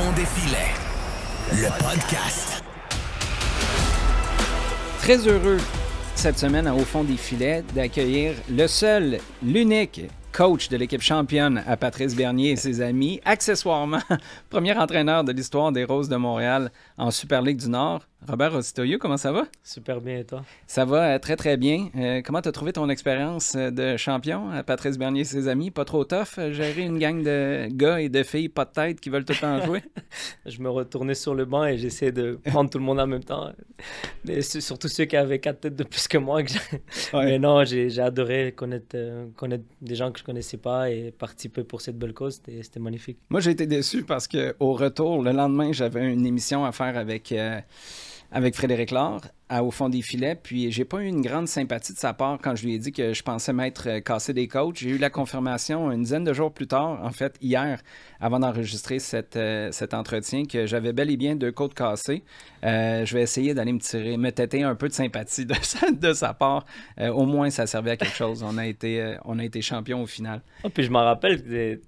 fond des filets, le podcast. Très heureux cette semaine à Au fond des filets d'accueillir le seul, l'unique coach de l'équipe championne à Patrice Bernier et ses amis, accessoirement premier entraîneur de l'histoire des Roses de Montréal en Super Ligue du Nord. Robert Rositoyo, comment ça va? Super bien, et toi? Ça va très, très bien. Comment tu as trouvé ton expérience de champion à Patrice Bernier et ses amis? Pas trop tough, gérer une gang de gars et de filles pas de tête qui veulent tout le temps jouer? Je me retournais sur le banc et j'essayais de prendre tout le monde en même temps. Mais surtout ceux qui avaient 4 têtes de plus que moi. Ouais. Mais non, j'ai adoré connaître des gens que je connaissais pas et participer pour cette belle cause. C'était magnifique. Moi, j'ai été déçu parce qu'au retour, le lendemain, j'avais une émission à faire avec Frédéric Laure Au fond des filets, puis j'ai pas eu une grande sympathie de sa part quand je lui ai dit que je pensais m'être cassé des côtes. J'ai eu la confirmation une dizaine de jours plus tard, en fait hier, avant d'enregistrer cet entretien, que j'avais bel et bien 2 côtes cassées. Je vais essayer d'aller me têter un peu de sympathie de sa part. Au moins, ça servait à quelque chose. On a été champion au final. Oh, puis je m'en rappelle que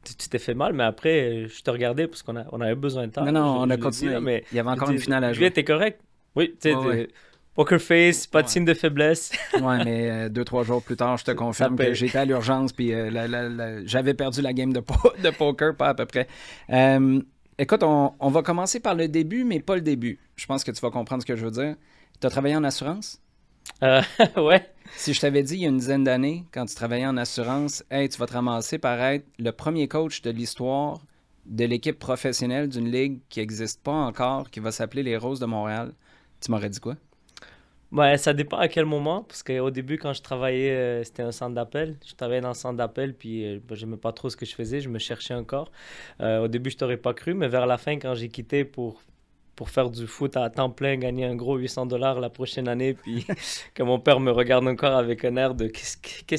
tu t'es fait mal, mais après, je te regardais parce qu'on avait besoin de temps. Non, on a continué. Dit, là, mais il y avait encore une finale à jouer. T'es correct? Oui, tu sais, ouais. Poker face, pas de signe de faiblesse. Oui, mais 2-3 jours plus tard, je te confirme que j'étais à l'urgence puis j'avais perdu la game de poker, pas à peu près. Écoute, on va commencer par le début, mais pas le début. Je pense que tu vas comprendre ce que je veux dire. Tu as travaillé en assurance? Ouais. Si je t'avais dit il y a une dizaine d'années, quand tu travaillais en assurance, hey, tu vas te ramasser par être le premier coach de l'histoire de l'équipe professionnelle d'une ligue qui n'existe pas encore, qui va s'appeler les Roses de Montréal, tu m'aurais dit quoi? Ouais, ça dépend à quel moment, parce qu'au début, quand je travaillais, c'était un centre d'appel. Je travaillais dans le centre d'appel, puis je n'aimais pas trop ce que je faisais, je me cherchais encore. Au début, je t'aurais pas cru, mais vers la fin, quand j'ai quitté pour faire du foot à temps plein, gagner un gros 800$ la prochaine année, puis que mon père me regarde encore avec un air de qu'est-ce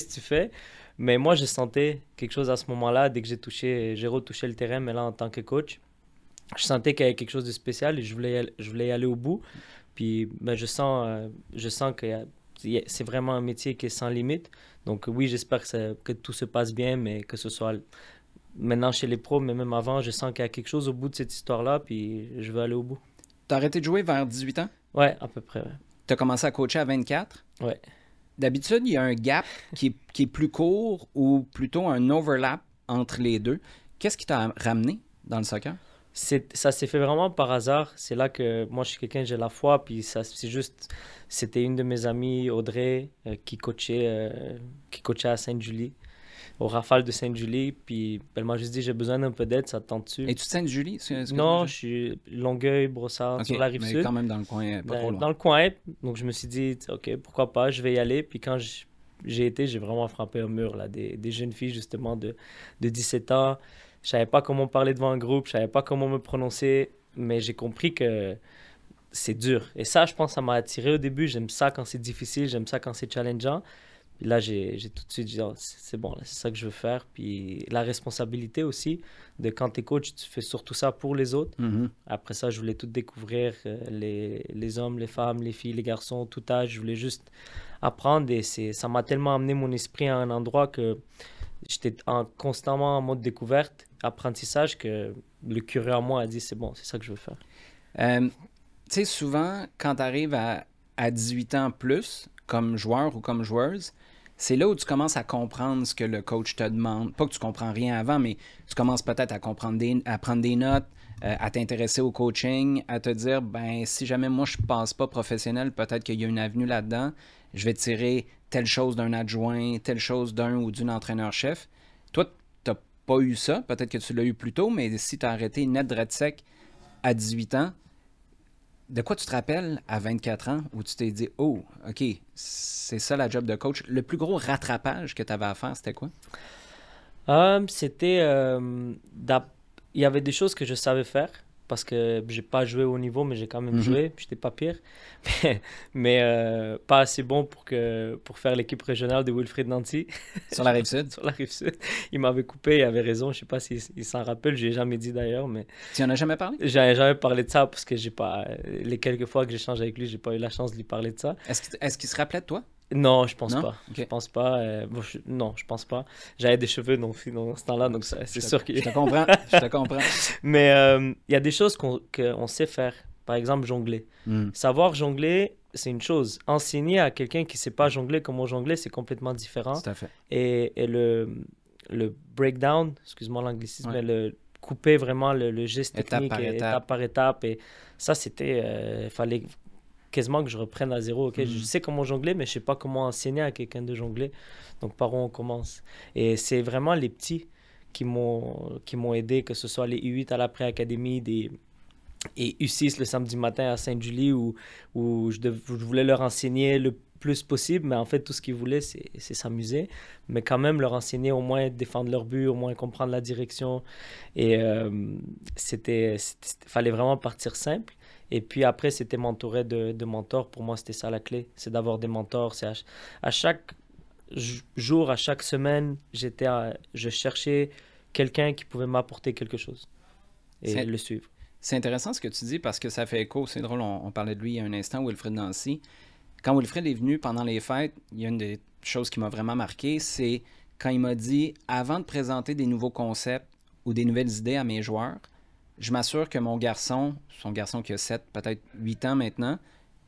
que tu fais? Mais moi, je sentais quelque chose à ce moment-là, dès que j'ai retouché le terrain, mais là, en tant que coach, je sentais qu'il y avait quelque chose de spécial et je voulais y aller au bout. Puis ben, je sens que c'est vraiment un métier qui est sans limite. Donc oui, j'espère que tout se passe bien, mais que ce soit maintenant chez les pros, mais même avant, je sens qu'il y a quelque chose au bout de cette histoire-là, puis je veux aller au bout. T'as arrêté de jouer vers 18 ans? Ouais, à peu près, ouais. T'as commencé à coacher à 24? Ouais. D'habitude, il y a un gap qui est plus court ou plutôt un overlap entre les deux. Qu'est-ce qui t'a ramené dans le soccer? Ça s'est fait vraiment par hasard. C'est là que moi, je suis quelqu'un, j'ai la foi. Puis c'était une de mes amies, Audrey, qui coachait à Sainte-Julie, au Rafale de Sainte-Julie. Puis elle m'a juste dit, j'ai besoin d'un peu d'aide, ça te tente-tu? Es-tu de Sainte-Julie? Non, je suis Longueuil, Brossard, okay, sur la Rive-Sud. quand même dans le coin, pas trop loin. Dans le coin. Donc je me suis dit, OK, pourquoi pas, je vais y aller. Puis quand j'ai vraiment frappé un mur, là, des jeunes filles, justement, de 17 ans. Je savais pas comment parler devant un groupe, je savais pas comment me prononcer, mais j'ai compris que c'est dur. Et ça, je pense, ça m'a attiré au début. J'aime ça quand c'est difficile, j'aime ça quand c'est challengeant. Puis là, j'ai tout de suite dit, oh, c'est bon, c'est ça que je veux faire. Puis la responsabilité aussi, de quand tu es coach, tu fais surtout ça pour les autres. Mm-hmm. Après ça, je voulais tout découvrir, les hommes, les femmes, les filles, les garçons, tout âge. Je voulais juste apprendre et ça m'a tellement amené mon esprit à un endroit que j'étais constamment en mode découverte, apprentissage, que le curieux en moi a dit, c'est bon, c'est ça que je veux faire. Tu sais, souvent, quand tu arrives à 18 ans plus, comme joueur ou comme joueuse, c'est là où tu commences à comprendre ce que le coach te demande. Pas que tu comprends rien avant, mais tu commences peut-être à prendre des notes, à t'intéresser au coaching, à te dire, ben si jamais moi je passe pas professionnel, peut-être qu'il y a une avenue là-dedans, je vais tirer telle chose d'un adjoint, telle chose d'un ou d'une entraîneur-chef. Toi, tu n'as pas eu ça, peut-être que tu l'as eu plus tôt, mais si tu as arrêté net de sec à 18 ans, de quoi tu te rappelles à 24 ans où tu t'es dit, oh, OK, c'est ça la job de coach. Le plus gros rattrapage que tu avais à faire, c'était quoi? C'était... il y avait des choses que je savais faire parce que j'ai pas joué au niveau, mais j'ai quand même joué, puis j'étais pas pire. Mais pas assez bon pour faire l'équipe régionale de Wilfrid Nancy. Sur la Rive-Sud? Sur la Rive-Sud. Il m'avait coupé, il avait raison, je sais pas s'il s'en rappelle, je lui ai jamais dit d'ailleurs, mais... Tu en as jamais parlé? J'avais jamais parlé de ça parce que j'ai pas... Les quelques fois que j'échange avec lui, j'ai pas eu la chance de lui parler de ça. Est-ce qu'il se rappelait de toi? Non, je pense Non? pas. Ok. Je pense pas. Non, je pense pas. J'avais des cheveux dans ce temps-là, donc c'est sûr que. Je te comprends. Je te comprends. Mais il y a des choses qu'on sait faire. Par exemple, jongler. Hmm. Savoir jongler, c'est une chose. Enseigner à quelqu'un qui sait pas jongler comment jongler, c'est complètement différent. Tout à fait. Et le breakdown, excuse-moi l'anglicisme, Ouais. mais le couper vraiment le geste Étape technique par étape. étape par étape. Et ça, c'était. Fallait quasiment que je reprenne à zéro. Ok, Je sais comment jongler, mais je sais pas comment enseigner à quelqu'un de jongler. Donc, par où on commence? Et c'est vraiment les petits qui m'ont aidé, que ce soit les U8 à la pré-académie, et U6 le samedi matin à Sainte-Julie où je voulais leur enseigner le plus possible, mais en fait, tout ce qu'ils voulaient, c'est s'amuser, mais quand même leur enseigner au moins défendre leur but, au moins comprendre la direction. Et fallait vraiment partir simple. Et puis après, c'était m'entourer de mentors. Pour moi, c'était ça la clé, c'est d'avoir des mentors. C'est à chaque jour, à chaque semaine, je cherchais quelqu'un qui pouvait m'apporter quelque chose et le suivre. C'est intéressant ce que tu dis parce que ça fait écho. C'est drôle, on parlait de lui il y a un instant, Wilfred Nancy. Quand Wilfred est venu pendant les fêtes, il y a une des choses qui m'a vraiment marqué, c'est quand il m'a dit, avant de présenter des nouveaux concepts ou des nouvelles idées à mes joueurs, je m'assure que son garçon qui a 7, peut-être 8 ans maintenant,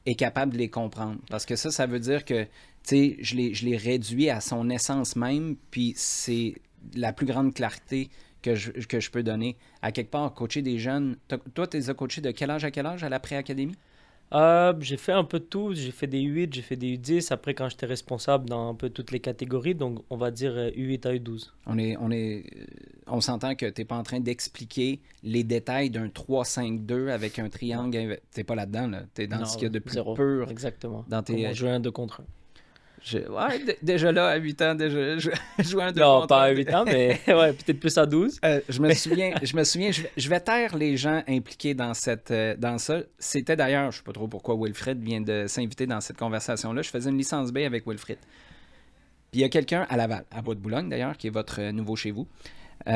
est capable de les comprendre. Parce que ça veut dire que, tu sais, je l'ai réduit à son essence même, puis c'est la plus grande clarté que je peux donner. À quelque part, coacher des jeunes. Toi, tu les as coachés de quel âge à quel âge à la pré-académie? J'ai fait un peu de tout. J'ai fait des U8, j'ai fait des U10. Après, quand j'étais responsable dans un peu toutes les catégories, donc on va dire U8 à U12. On s'entend que tu n'es pas en train d'expliquer les détails d'un 3-5-2 avec un triangle. Tu n'es pas là-dedans. Là. Tu es dans ce qu'il y a de plus zéro. pur. Exactement. Dans tes... On jouait un 2 contre 1. Déjà là, à 8 ans, déjà, je jouais un 2 Non, contre pas à 1. 8 ans, mais ouais, peut-être plus à 12. Je me souviens, je vais taire les gens impliqués dans ça. C'était d'ailleurs, je ne sais pas trop pourquoi Wilfred vient de s'inviter dans cette conversation-là. Je faisais une licence B avec Wilfred. Puis il y a quelqu'un à Laval, à Bois-de-Boulogne d'ailleurs, qui est votre nouveau chez vous. Puis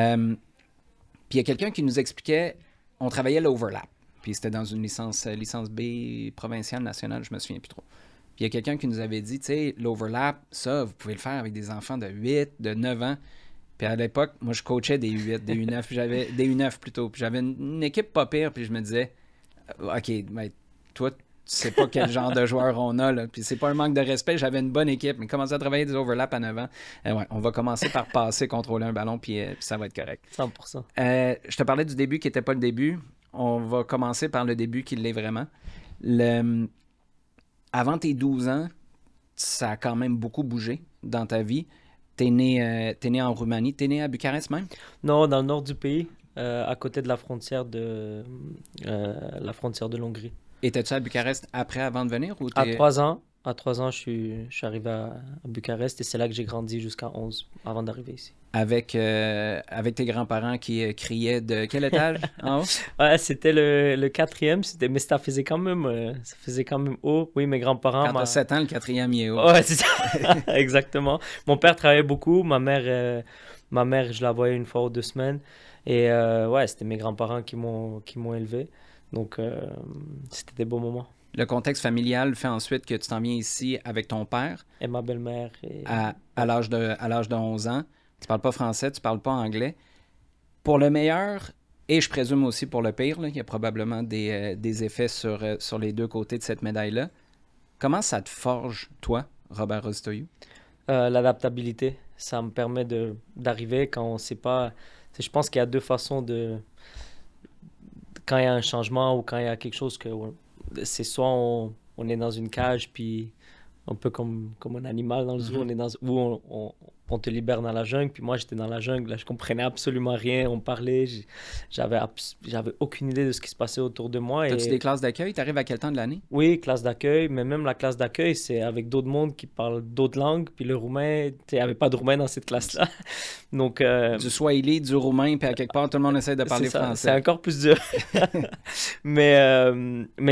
il y a quelqu'un qui nous expliquait, on travaillait l'overlap. Puis c'était dans une licence B provinciale, nationale, je me souviens plus trop. Puis il y a quelqu'un qui nous avait dit, tu sais, l'overlap, ça, vous pouvez le faire avec des enfants de 8, de 9 ans. Puis à l'époque, moi, je coachais des U8, des U9, puis j'avais des U9 plutôt. Puis j'avais une équipe pas pire, puis je me disais, OK, mais toi, tu sais pas quel genre de joueur on a, là. Puis c'est pas un manque de respect, j'avais une bonne équipe, mais commencer à travailler des overlaps à 9 ans, ouais, on va commencer par passer, contrôler un ballon, puis ça va être correct. 100%. Je te parlais du début qui n'était pas le début. On va commencer par le début qui l'est vraiment. Avant tes 12 ans, ça a quand même beaucoup bougé dans ta vie. T'es né en Roumanie. T'es né à Bucarest même? Non, dans le nord du pays, à côté de la frontière de l'Hongrie. Étais-tu à Bucarest avant de venir? Ou À 3 ans, je suis arrivé à Bucarest et c'est là que j'ai grandi jusqu'à 11 avant d'arriver ici. Avec tes grands-parents qui criaient de quel étage en haut? Ouais, c'était le quatrième, mais ça faisait quand même haut. Oui, mes grands-parents... Quand t'as 7 ans, le quatrième, il est haut. Ouais, c'est ça. Exactement. Mon père travaillait beaucoup. Ma mère, je la voyais une fois ou 2 semaines. Et ouais, c'était mes grands-parents qui m'ont élevé. Donc, c'était des beaux moments. Le contexte familial fait ensuite que tu t'en viens ici avec ton père. Et ma belle-mère. À l'âge de 11 ans. Tu parles pas français, tu parles pas anglais. Pour le meilleur, et je présume aussi pour le pire, là, il y a probablement des effets sur les deux côtés de cette médaille-là. Comment ça te forge, toi, Robert Rostoiu? L'adaptabilité. Ça me permet d'arriver quand on ne sait pas... Je pense qu'il y a 2 façons de... Quand il y a un changement ou quand il y a quelque chose que... C'est soit on est dans une cage, puis un peu comme un animal dans le zoo, on te libère dans la jungle, puis moi j'étais dans la jungle, là, je comprenais absolument rien, on parlait, j'avais aucune idée de ce qui se passait autour de moi. As-tu des classes d'accueil? Tu arrives à quel temps de l'année? Oui, classe d'accueil, mais même la classe d'accueil, c'est avec d'autres mondes qui parlent d'autres langues, puis le roumain, il n'y avait pas de roumain dans cette classe-là. Donc, du swahili, du roumain, puis à quelque part, tout le monde essaie de parler français. C'est encore plus dur. mais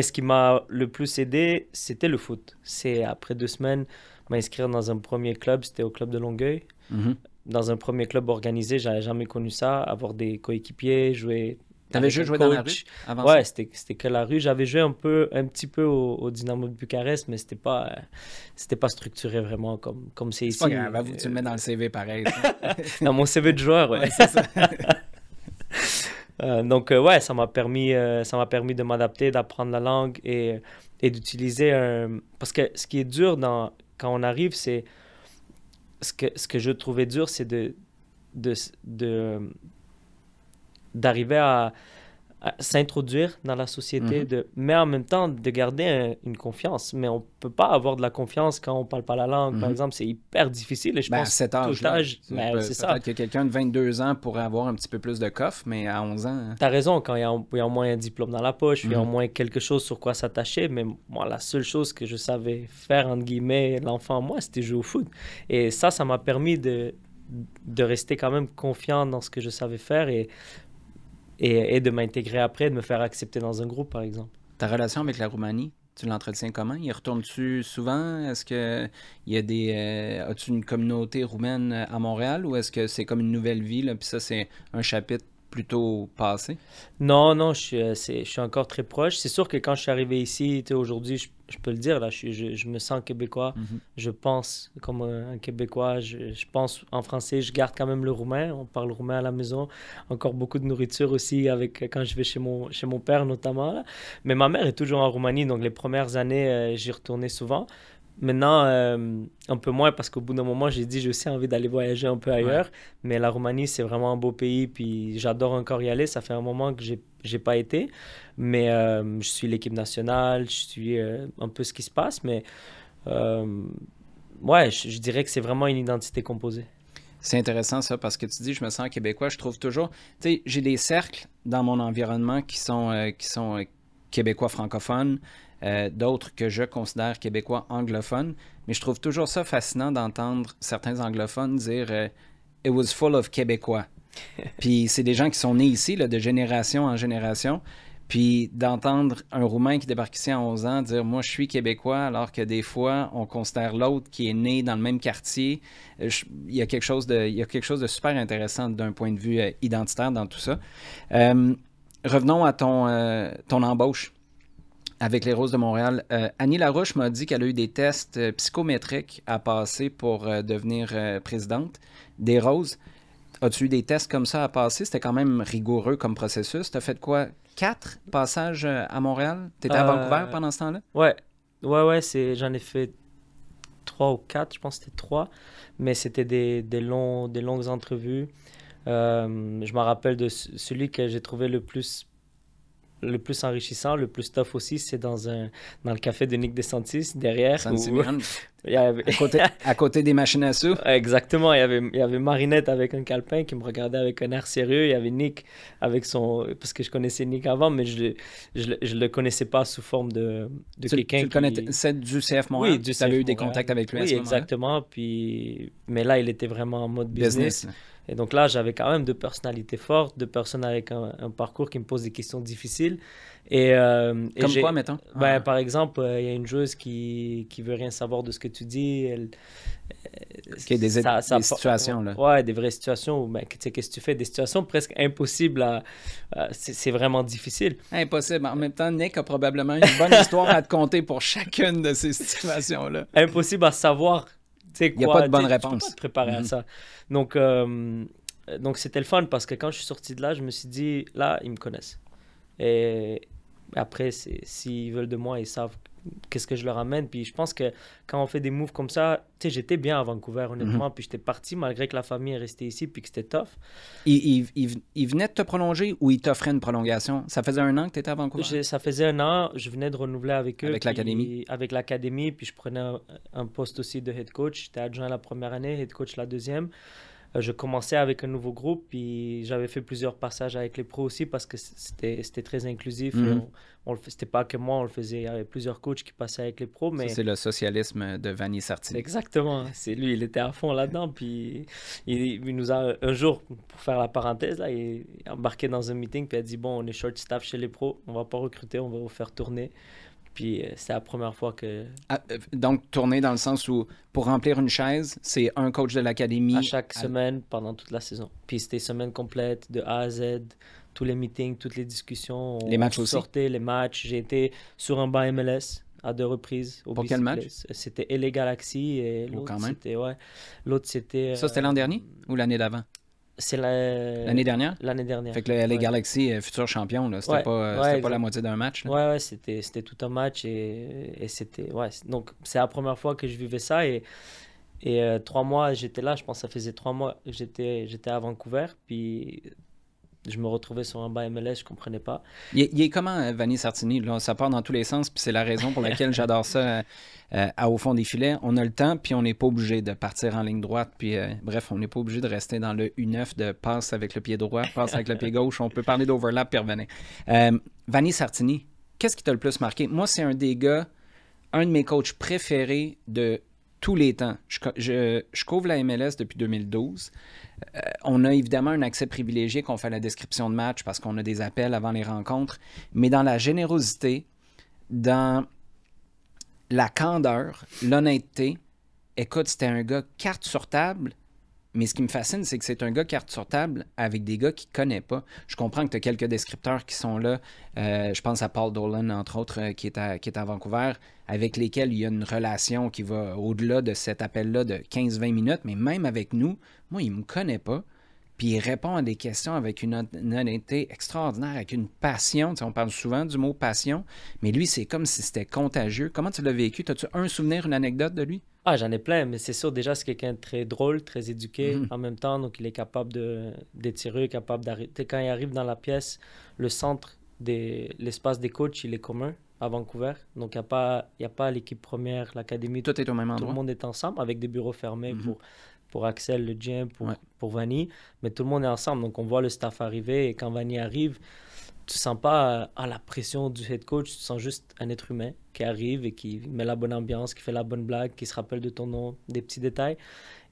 ce qui m'a le plus aidé, c'était le foot. C'est après 2 semaines, m'inscrire dans un premier club, c'était au club de Longueuil. Mm-hmm. Dans un premier club organisé, j'avais jamais connu ça. Avoir des coéquipiers, jouer T'avais avec juste un joué dans la coach. rue avant Ouais, ça? c'était que la rue. J'avais joué un petit peu au Dynamo de Bucarest, mais c'était pas structuré vraiment comme c'est C'est ici. pas grave, avoue, tu le mets dans le CV pareil. Ça. Dans mon CV de joueur, ouais. Ouais, c'est ça. Donc, ouais, ça m'a permis de m'adapter, d'apprendre la langue et d'utiliser un... Parce que ce qui est dur quand on arrive, c'est... Ce que je trouvais dur, c'est d'arriver à s'introduire dans la société, mais en même temps de garder une confiance. Mais on peut pas avoir de la confiance quand on parle pas la langue, par exemple. C'est hyper difficile et je Ben, à pense cet tout âge-là, âge, c'est ça. peut-être que quelqu'un de 22 ans pourrait avoir un petit peu plus de coffre, mais à 11 ans... hein. T'as raison, quand il y a au moins un diplôme dans la poche, il y a au moins quelque chose sur quoi s'attacher, mais moi, la seule chose que je savais faire, entre guillemets, l'enfant, moi, c'était jouer au foot. Et ça m'a permis de rester quand même confiant dans ce que je savais faire et de m'intégrer après, de me faire accepter dans un groupe, par exemple. Ta relation avec la Roumanie, tu l'entretiens comment? Y retournes-tu souvent? Est-ce que il y a des... as-tu une communauté roumaine à Montréal ou est-ce que c'est comme une nouvelle vie, là, puis ça, c'est un chapitre plutôt passé? Non, je suis encore très proche. C'est sûr que quand je suis arrivé ici, tu sais, aujourd'hui, je peux le dire, là, je me sens québécois. Je pense comme un Québécois. Je pense en français. Je garde quand même le roumain. On parle roumain à la maison. Encore beaucoup de nourriture aussi quand je vais chez mon père, notamment. Là. Mais ma mère est toujours en Roumanie. Donc, les premières années, j'y retournais souvent. Maintenant, un peu moins parce qu'au bout d'un moment, j'ai aussi envie d'aller voyager un peu ailleurs. Ouais. Mais la Roumanie, c'est vraiment un beau pays. Puis j'adore encore y aller. Ça fait un moment que j'ai pas été. Mais je suis l'équipe nationale. Je suis un peu ce qui se passe. Mais ouais, je dirais que c'est vraiment une identité composée. C'est intéressant ça parce que tu dis je me sens québécois. Je trouve toujours... Tu sais, j'ai des cercles dans mon environnement qui sont québécois francophones. D'autres que je considère québécois anglophones, mais je trouve toujours ça fascinant d'entendre certains anglophones dire « It was full of Québécois ». Puis c'est des gens qui sont nés ici, là, de génération en génération, puis d'entendre un Roumain qui débarque ici à 11 ans dire « Moi, je suis québécois », alors que des fois, on considère l'autre qui est né dans le même quartier. Il y a quelque chose de super intéressant d'un point de vue identitaire dans tout ça. Revenons à ton embauche. Avec les Roses de Montréal, Annie Larouche m'a dit qu'elle a eu des tests psychométriques à passer pour devenir présidente des Roses. As-tu eu des tests comme ça à passer? C'était quand même rigoureux comme processus. Tu as fait quoi? 4 passages à Montréal? Tu étais à Vancouver pendant ce temps-là? Ouais, j'en ai fait 3 ou 4, je pense que c'était 3. Mais c'était des longues entrevues. Je me rappelle de celui que j'ai trouvé le plus enrichissant, le plus tough aussi, c'est dans le café de Nick DeSantis, derrière. À côté des machines à sous. Exactement. Il y avait Marinette avec un calepin qui me regardait avec un air sérieux. Il y avait Nick avec parce que je connaissais Nick avant, mais je le connaissais pas sous forme de quelqu'un tu le connais, c'est du CF Montréal? Oui, du CF Tu avais eu des Montréal. contacts avec lui à ce moment-là? exactement. Mais là, il était vraiment en mode business. Et donc là, j'avais quand même 2 personnalités fortes, 2 personnes avec un parcours qui me posent des questions difficiles. Comme quoi, mettons? Par exemple, il y a une joueuse qui veut rien savoir de ce que tu dis. Des situations, là. Ouais, des vraies situations où, tu sais, qu'est-ce que tu fais? Des situations presque impossibles c'est vraiment difficile. Impossible. En même temps, Nick a probablement une bonne histoire à te conter pour chacune de ces situations-là. Impossible à savoir. Il n'y a pas de bonne réponse. Tu peux pas te préparer à ça. Donc c'était le fun parce que quand je suis sorti de là, je me suis dit, là, ils me connaissent. Et après, s'ils veulent de moi, ils savent qu'est-ce que je leur amène. Puis je pense que quand on fait des moves comme ça, tu sais, j'étais bien à Vancouver, honnêtement. Puis j'étais parti malgré que la famille est restée ici puis que c'était tough. Il venait de te prolonger ou il t'offrait une prolongation? Ça faisait 1 an que tu étais à Vancouver? Ça faisait 1 an. Je venais de renouveler avec eux. Avec l'académie? Avec l'académie. Puis je prenais un poste aussi de head coach. J'étais adjoint la première année, head coach la deuxième. Je commençais avec un nouveau groupe, puis j'avais fait plusieurs passages avec les pros aussi parce que c'était très inclusif. C'était pas que moi, on le faisait. Il y avait plusieurs coachs qui passaient avec les pros. Mais... Ça, c'est le socialisme de Vanni Sartini. Exactement. C'est lui, il était à fond là-dedans. Puis il nous a, un jour, pour faire la parenthèse, là, il est embarqué dans un meeting, puis il a dit, bon, on est short staff chez les pros, on va pas recruter, on va vous faire tourner. Puis c'est la première fois que... donc, tourner dans le sens où, pour remplir une chaise, c'est un coach de l'académie... À chaque semaine, pendant toute la saison. Puis c'était semaine complète, de A à Z, tous les meetings, toutes les discussions. Les matchs aussi? Sortait les matchs. J'ai été sur un banc MLS à 2 reprises. Pour quel match? C'était LA Galaxy et l'autre, c'était... Ouais, l'autre, c'était... Ça, c'était l'an dernier ou l'année d'avant? C'est l'année dernière? L'année dernière. Fait que le LA Galaxy, futur champion, là, c'était pas la moitié d'un match. Là. Ouais, c'était tout un match et c'était... Ouais, donc, c'est la première fois que je vivais ça et 3 mois, j'étais là. Je pense que ça faisait 3 mois que j'étais à Vancouver. Puis je me retrouvais sur un banc MLS, je comprenais pas. Il est comment, Vanni Sartini? Là, ça part dans tous les sens, puis c'est la raison pour laquelle j'adore ça au fond des filets. On a le temps, puis on n'est pas obligé de partir en ligne droite. Puis bref, on n'est pas obligé de rester dans le U9 de passe avec le pied droit, passe avec le pied gauche. On peut parler d'overlap puis revenir. Vanni Sartini, qu'est-ce qui t'a le plus marqué? Moi, c'est un de mes coachs préférés de tous les temps. Je couvre la MLS depuis 2012. On a évidemment un accès privilégié qu'on fait à la description de match parce qu'on a des appels avant les rencontres, mais dans la générosité, dans la candeur, l'honnêteté, écoute, c'était un gars carte sur table, mais ce qui me fascine, c'est que c'est un gars carte sur table avec des gars qu'il ne connaît pas. Je comprends que tu as quelques descripteurs qui sont là. Je pense à Paul Dolan, entre autres, qui est à Vancouver, avec lesquels il y a une relation qui va au-delà de cet appel-là de 15-20 minutes. Mais même avec nous, moi, il ne me connaît pas. Puis il répond à des questions avec une honnêteté extraordinaire, avec une passion. Tu sais, on parle souvent du mot passion, mais lui, c'est comme si c'était contagieux. Comment tu l'as vécu? As-tu un souvenir, une anecdote de lui? Ah, j'en ai plein, mais c'est sûr, déjà, c'est quelqu'un de très drôle, très éduqué en même temps. Donc, il est capable d'étirer, capable d'arrêter. Quand il arrive dans la pièce, le centre l'espace des coachs, il est commun à Vancouver. Donc, il n'y a pas l'équipe première, l'académie. Tout est au même endroit. Tout le monde est ensemble avec des bureaux fermés pour Axel, le GM, pour Vanni. Mais tout le monde est ensemble. Donc, on voit le staff arriver. Et quand Vanni arrive, tu ne sens pas la pression du head coach. Tu sens juste un être humain qui arrive et qui met la bonne ambiance, qui fait la bonne blague, qui se rappelle de ton nom, des petits détails.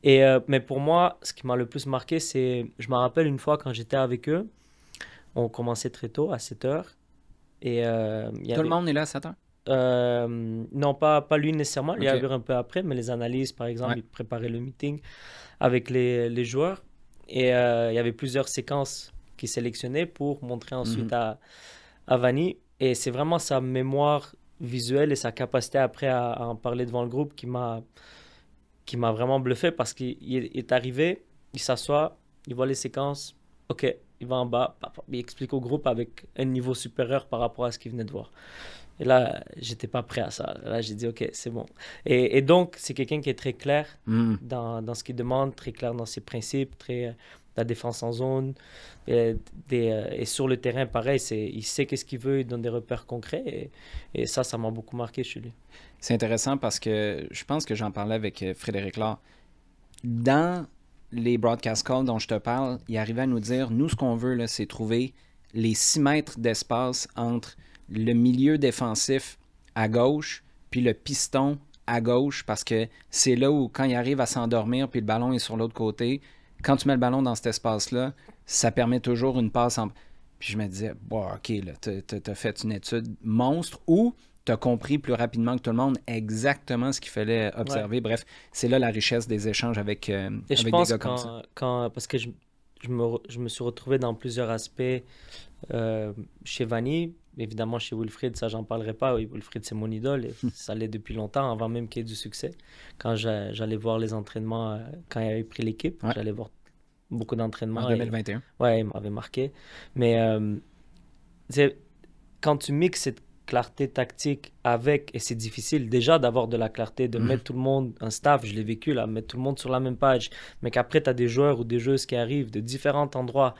Mais pour moi, ce qui m'a le plus marqué, c'est... Je me rappelle une fois quand j'étais avec eux, on commençait très tôt, à 7 h. Tout le monde est là à 7 h? Non, pas lui nécessairement. Il y avait un peu après, mais les analyses, par exemple, il préparait le meeting avec les joueurs. Et il y avait plusieurs séquences qu'il sélectionnait pour montrer ensuite à Vanni. Et c'est vraiment sa mémoire visuelle et sa capacité après à en parler devant le groupe qui m'a vraiment bluffé parce qu'il est arrivé, il s'assoit, il voit les séquences, OK, il va en bas, il explique au groupe avec un niveau supérieur par rapport à ce qu'il venait de voir. Et là, j'étais pas prêt à ça. Là, j'ai dit, OK, c'est bon. Et donc, c'est quelqu'un qui est très clair dans ce qu'il demande, très clair dans ses principes, la défense en zone. Et sur le terrain, pareil, il sait qu'est-ce qu'il veut, il donne des repères concrets. Et ça m'a beaucoup marqué chez lui. C'est intéressant parce que je pense que j'en parlais avec Frédéric Laure. Dans les broadcast calls dont je te parle, il arrivait à nous dire, nous, ce qu'on veut, là, c'est trouver les 6 mètres d'espace entre le milieu défensif à gauche puis le piston à gauche parce que c'est là où, quand il arrive à s'endormir puis le ballon est sur l'autre côté, quand tu mets le ballon dans cet espace-là, ça permet toujours une passe en... Puis je me disais, bon, OK, là, t'as fait une étude monstre ou tu as compris plus rapidement que tout le monde exactement ce qu'il fallait observer. Ouais. Bref, c'est là la richesse des échanges avec des gars comme ça. Parce que je me suis retrouvé dans plusieurs aspects chez Vanni. Évidemment, chez Wilfried, ça, j'en parlerai pas. Wilfried, c'est mon idole. Et ça l'est depuis longtemps, avant même qu'il y ait du succès. Quand j'allais voir les entraînements, quand il avait pris l'équipe, j'allais voir beaucoup d'entraînements. En 2021. Oui, il m'avait marqué. Mais quand tu mixes cette clarté tactique avec, et c'est difficile déjà d'avoir de la clarté, de mettre tout le monde, un staff, je l'ai vécu là, mettre tout le monde sur la même page, mais qu'après, tu as des joueurs ou des joueuses qui arrivent de différents endroits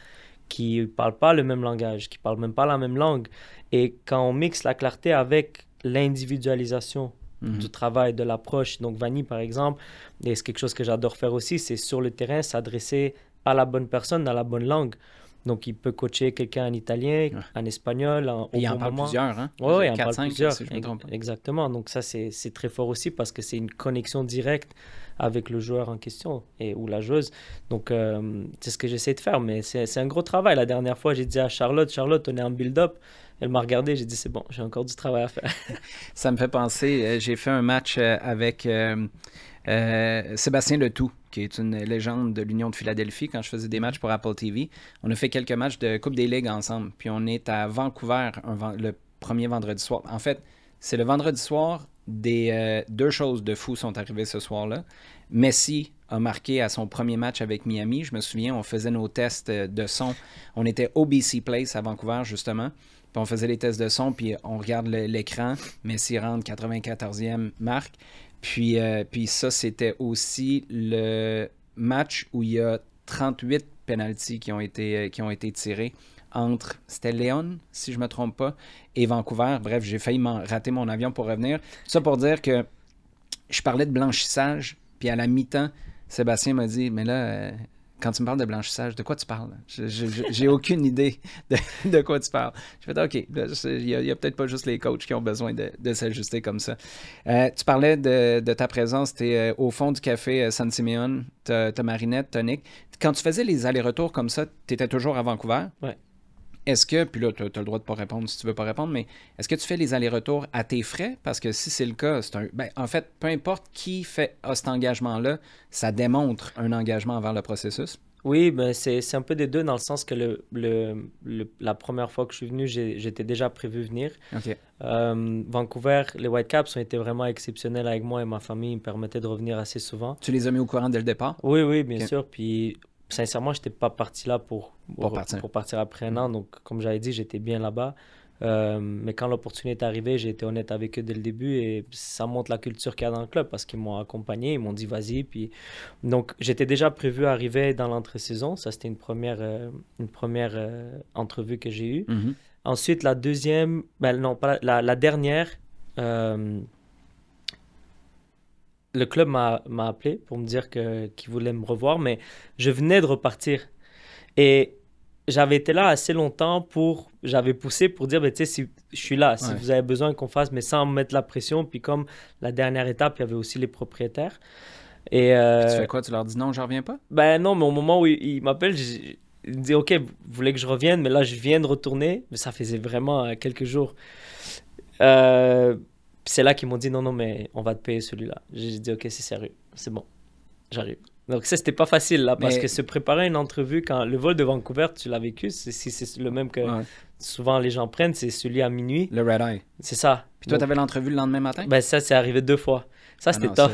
qui ne parlent pas le même langage, qui ne parlent même pas la même langue. Et quand on mixe la clarté avec l'individualisation du travail, de l'approche, donc Vanni par exemple, et c'est quelque chose que j'adore faire aussi, c'est sur le terrain s'adresser à la bonne personne, dans la bonne langue. Donc, il peut coacher quelqu'un en italien, en espagnol, il en parle plusieurs, hein? Oui, il en parle plusieurs. Si je me trompe pas. Exactement. Donc, ça, c'est très fort aussi parce que c'est une connexion directe avec le joueur en question ou la joueuse. Donc, c'est ce que j'essaie de faire, mais c'est un gros travail. La dernière fois, j'ai dit à Charlotte, on est en build-up. Elle m'a regardé, j'ai dit, c'est bon, j'ai encore du travail à faire. Ça me fait penser, j'ai fait un match avec Sébastien Letout, qui est une légende de l'Union de Philadelphie, quand je faisais des matchs pour Apple TV, on a fait quelques matchs de Coupe des Ligues ensemble. Puis on est à Vancouver le premier vendredi soir. En fait, c'est le vendredi soir, deux choses de fou sont arrivées ce soir-là. Messi a marqué à son premier match avec Miami. Je me souviens, on faisait nos tests de son. On était au BC Place à Vancouver, justement. Puis on faisait les tests de son, puis on regarde l'écran. Messi rentre 94e marque. Puis ça, c'était aussi le match où il y a 38 pénaltys qui ont été tirés entre, c'était Léon, si je ne me trompe pas, et Vancouver. Bref, j'ai failli rater mon avion pour revenir. Ça pour dire que je parlais de blanchissage, puis à la mi-temps, Sébastien m'a dit, mais là, quand tu me parles de blanchissage, de quoi tu parles? J'ai aucune idée de quoi tu parles. Je fais, OK, il n'y a peut-être pas juste les coachs qui ont besoin de s'ajuster comme ça. Tu parlais de ta présence, tu es au fond du café San Simeon, tu as Marinette, Tonic. Quand tu faisais les allers-retours comme ça, tu étais toujours à Vancouver? Oui. Est-ce que, puis là, tu as le droit de ne pas répondre si tu ne veux pas répondre, mais est-ce que tu fais les allers-retours à tes frais? Parce que si c'est le cas, en fait, peu importe qui a cet engagement-là, ça démontre un engagement envers le processus. Oui, ben c'est un peu des deux dans le sens que la première fois que je suis venu, j'étais déjà prévu venir. OK. Vancouver, les Whitecaps ont été vraiment exceptionnels avec moi et ma famille. Ils me permettaient de revenir assez souvent. Tu les as mis au courant dès le départ? Oui, bien OK. sûr. Puis sincèrement, je n'étais pas parti là pour partir après un an. Donc, comme j'avais dit, j'étais bien là-bas. Mais quand l'opportunité est arrivée, j'ai été honnête avec eux dès le début et ça montre la culture qu'il y a dans le club parce qu'ils m'ont accompagné, ils m'ont dit vas-y. Puis... Donc, j'étais déjà prévu arriver dans l'entre-saison. Ça, c'était une première entrevue que j'ai eue. Mm-hmm. Ensuite, la deuxième, non, pas la dernière, le club m'a appelé pour me dire qu'il voulait me revoir, mais je venais de repartir. Et j'avais été là assez longtemps j'avais poussé pour dire, tu sais, si je suis là, si vous avez besoin qu'on fasse, mais sans mettre la pression. Puis comme la dernière étape, il y avait aussi les propriétaires. Et tu fais quoi? Tu leur dis non, je reviens pas? Ben non, mais au moment où il m'appelle, il me dit, OK, vous voulez que je revienne, mais là, je viens de retourner. Mais ça faisait vraiment quelques jours. C'est là qu'ils m'ont dit, non, mais on va te payer celui-là. J'ai dit, OK, c'est sérieux, c'est bon, j'arrive. Donc ça, c'était pas facile, là, parce que se préparer à une entrevue, quand le vol de Vancouver, tu l'as vécu, si c'est le même que souvent les gens prennent, c'est celui à minuit. Le red eye. C'est ça. Puis toi, tu avais l'entrevue le lendemain matin? Ben ça, c'est arrivé 2 fois. Ça, c'était tough.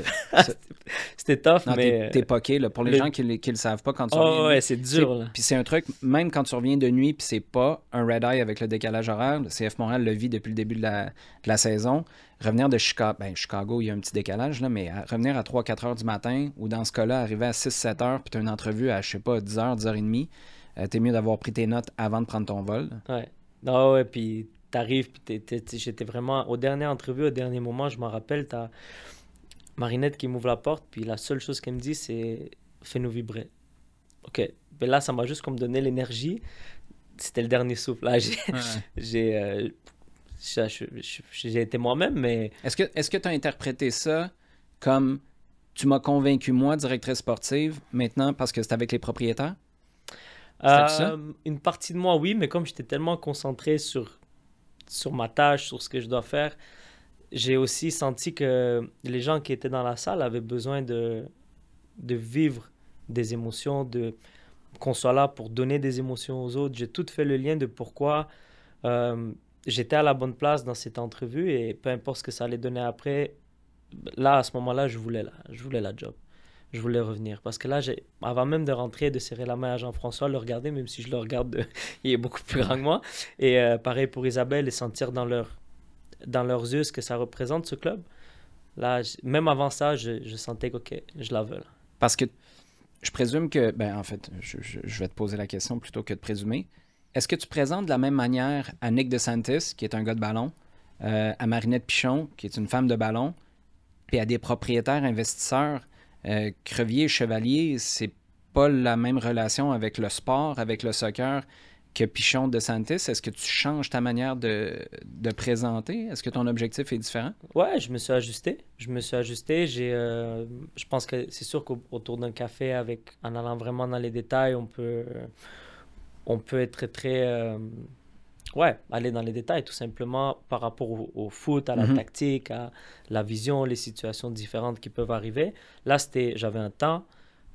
C'était tough, non, mais... T'es poqué, là. Pour les gens qui le savent pas, quand tu reviens... ouais, c'est dur, là. Puis c'est un truc, même quand tu reviens de nuit, puis c'est pas un red eye avec le décalage horaire, le CF Montréal le vit depuis le début de la saison. Revenir de Chicago, il y a un petit décalage, là, mais revenir à 3-4 heures du matin, ou dans ce cas-là, arriver à 6-7 heures, puis tu as une entrevue à, je sais pas, 10 heures, 10h30, t'es mieux d'avoir pris tes notes avant de prendre ton vol. Ouais. Non, ouais, puis t'arrives, puis j'étais vraiment... Au dernier entrevue, au dernier moment, je m'en rappelle, t'as Marinette qui m'ouvre la porte, puis la seule chose qu'elle me dit, c'est « fais-nous vibrer ». OK. Mais là, ça m'a juste comme donné l'énergie. C'était le dernier souffle. Là, j'ai été moi-même, mais... Est-ce que tu as interprété ça comme « tu m'as convaincu, moi, directrice sportive, maintenant, parce que c'est avec les propriétaires » ? Ça? Une partie de moi, oui, mais comme j'étais tellement concentré sur ma tâche, sur ce que je dois faire, j'ai aussi senti que les gens qui étaient dans la salle avaient besoin de vivre des émotions, qu'on soit là pour donner des émotions aux autres. J'ai tout fait le lien de pourquoi j'étais à la bonne place dans cette entrevue et peu importe ce que ça allait donner après, là, à ce moment-là, je voulais la job. Je voulais revenir. Parce que là, avant même de rentrer, de serrer la main à Jean-François, le regarder, même si je le regarde, il est beaucoup plus grand que moi. Et pareil pour Isabelle, et sentir dans leurs yeux ce que ça représente, ce club. Là, même avant ça, je sentais que, OK, je la veux. Là. Parce que je présume que, en fait, je vais te poser la question plutôt que de présumer. Est-ce que tu présentes de la même manière à Nick DeSantis, qui est un gars de ballon, à Marinette Pichon, qui est une femme de ballon, puis à des propriétaires investisseurs, Crevier et Chevalier, c'est pas la même relation avec le sport, avec le soccer que Pichon DeSantis. Est-ce que tu changes ta manière de présenter? Est-ce que ton objectif est différent? Ouais, je me suis ajusté. Je pense que c'est sûr qu'autour d'un café, en allant vraiment dans les détails, on peut être très... aller dans les détails, tout simplement par rapport au foot, à la tactique, à la vision, les situations différentes qui peuvent arriver. Là, j'avais un temps.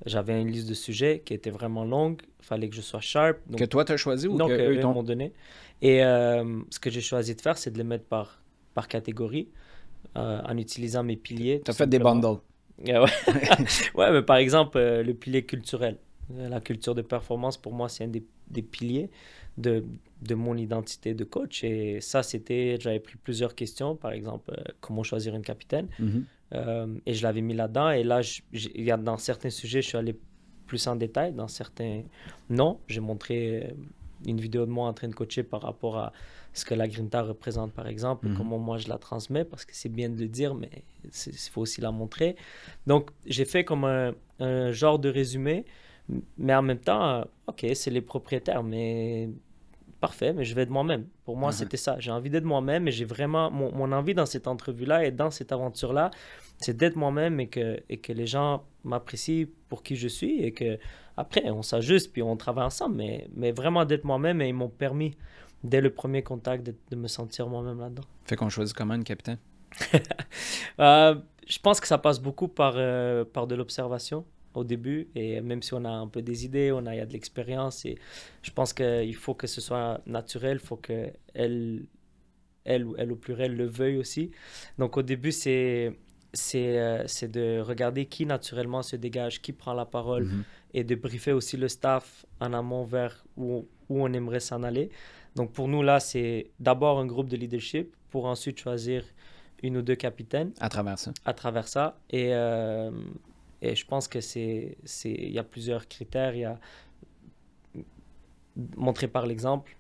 J'avais une liste de sujets qui était vraiment longue. Il fallait que je sois sharp. Donc, Que toi, tu as choisi ou non, que qu'eux eux t'ont... m'ont donné. Et ce que j'ai choisi de faire, c'est de les mettre par catégorie en utilisant mes piliers. Tu as tout fait des simplement. bundles. Ouais. Ouais, mais par exemple, le pilier culturel. La culture de performance, pour moi, c'est un des piliers de mon identité de coach. Et ça, j'avais pris plusieurs questions. Par exemple, comment choisir une capitaine. Mhm. Et je l'avais mis là-dedans. Et là, dans certains sujets, je suis allé plus en détail. Dans certains, non. J'ai montré une vidéo de moi en train de coacher par rapport à ce que la Grinta représente, par exemple, et comment moi je la transmets, parce que c'est bien de le dire, mais il faut aussi la montrer. Donc, j'ai fait comme un genre de résumé, mais en même temps, OK, c'est les propriétaires, mais parfait, mais je vais de moi-même. Pour moi, c'était ça. J'ai envie d'être moi-même et j'ai vraiment... Mon envie dans cette entrevue-là et dans cette aventure-là, c'est d'être moi-même et que les gens m'apprécient pour qui je suis et que après on s'ajuste puis on travaille ensemble. Mais vraiment d'être moi-même et ils m'ont permis, dès le premier contact, de me sentir moi-même là-dedans. Fait qu'on choisit comment une capitaine? Je pense que ça passe beaucoup par de l'observation au début, et même si on a un peu des idées, il y a de l'expérience, et je pense qu'il faut que ce soit naturel, il faut que elle au pluriel le veuille aussi. Donc au début, c'est de regarder qui naturellement se dégage, qui prend la parole, et de briefer aussi le staff en amont vers où on aimerait s'en aller. Donc pour nous, là, c'est d'abord un groupe de leadership pour ensuite choisir une ou deux capitaines. À travers ça. À travers ça. Et je pense que il y a plusieurs critères. Il y a montrer par l'exemple.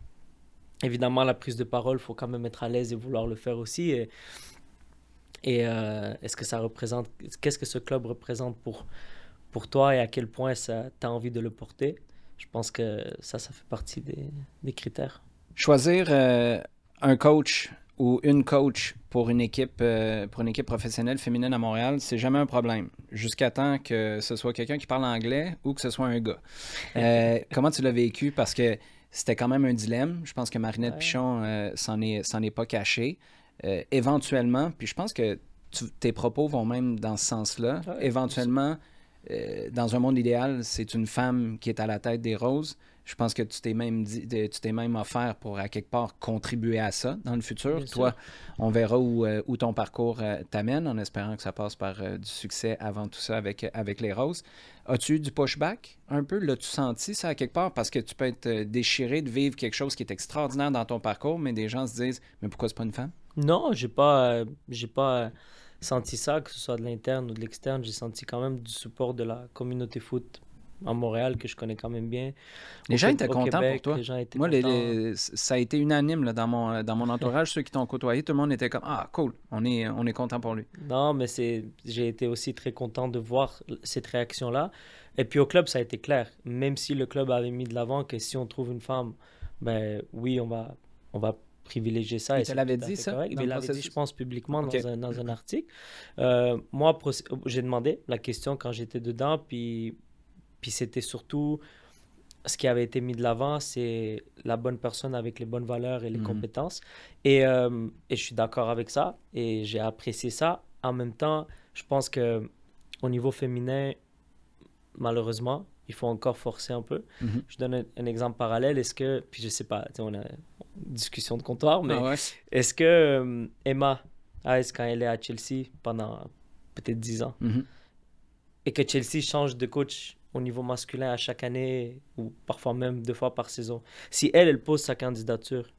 Évidemment, la prise de parole, il faut quand même être à l'aise et vouloir le faire aussi. Et est-ce que ça représente... Qu'est-ce que ce club représente pour toi et à quel point tu as envie de le porter? Je pense que ça fait partie des critères. Choisir un coach ou une coach pour une équipe professionnelle féminine à Montréal, c'est jamais un problème, jusqu'à temps que ce soit quelqu'un qui parle anglais ou que ce soit un gars. Comment tu l'as vécu? Parce que c'était quand même un dilemme. Je pense que Marinette Pichon s'en est pas caché. Éventuellement, puis je pense que tes propos vont même dans ce sens-là. Ouais, éventuellement, dans un monde idéal, c'est une femme qui est à la tête des Roses. Je pense que tu t'es même offert pour, à quelque part, contribuer à ça dans le futur. Bien Toi, sûr. on verra où ton parcours t'amène, en espérant que ça passe par du succès avant tout ça avec les Roses. As-tu eu du pushback un peu? L'as-tu senti ça à quelque part? Parce que tu peux être déchiré de vivre quelque chose qui est extraordinaire dans ton parcours, mais des gens se disent « Mais pourquoi c'est pas une femme? » Non, j'ai pas senti ça, que ce soit de l'interne ou de l'externe. J'ai senti quand même du support de la communauté foot à Montréal, que je connais quand même bien. Les gens étaient Au contents Québec, pour toi. les gens étaient Moi, contents. ça a été unanime là, dans mon entourage. Ceux qui t'ont côtoyé, tout le monde était comme « Ah, cool, on est content pour lui. » Non, mais j'ai été aussi très content de voir cette réaction-là. Et puis au club, ça a été clair. Même si le club avait mis de l'avant que si on trouve une femme, ben oui, on va privilégier ça. Il Et te c'est l'avait tout à dit, fait ça, correct. dans Il le l'avait dit, processus? je pense, publiquement OK. dans un article. Moi, j'ai demandé la question quand j'étais dedans, puis c'était surtout ce qui avait été mis de l'avant, c'est la bonne personne avec les bonnes valeurs et les compétences. Et je suis d'accord avec ça et j'ai apprécié ça. En même temps, je pense que au niveau féminin, malheureusement, il faut encore forcer un peu. Je donne un exemple parallèle. Est-ce que, puis je sais pas, on a une discussion de comptoir, mais Ah ouais? est-ce que Emma Hayes, quand elle est à Chelsea pendant peut-être 10 ans, et que Chelsea change de coach au niveau masculin à chaque année, ou parfois même 2 fois par saison, si elle pose sa candidature,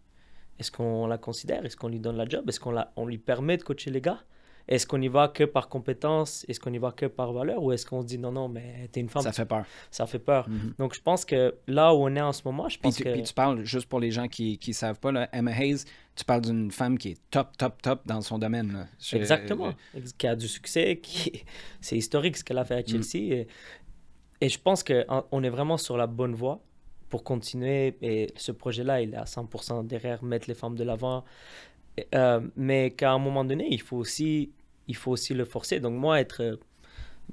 est-ce qu'on la considère? Est-ce qu'on lui donne la job? Est-ce qu'on lui permet de coacher les gars? Est-ce qu'on y va que par compétence? Est-ce qu'on y va que par valeur? Ou est-ce qu'on se dit non, mais t'es une femme? Ça fait peur. Ça fait peur. Donc je pense que là où on est en ce moment, je pense Puis tu parles, juste pour les gens qui ne savent pas, là, Emma Hayes, tu parles d'une femme qui est top dans son domaine. Là. Exactement. Qui a du succès, c'est historique ce qu'elle a fait à Chelsea. Et je pense qu'on est vraiment sur la bonne voie pour continuer. Et ce projet-là, il est à 100% derrière mettre les femmes de l'avant. Mais qu'à un moment donné, il faut aussi le forcer. Donc moi, être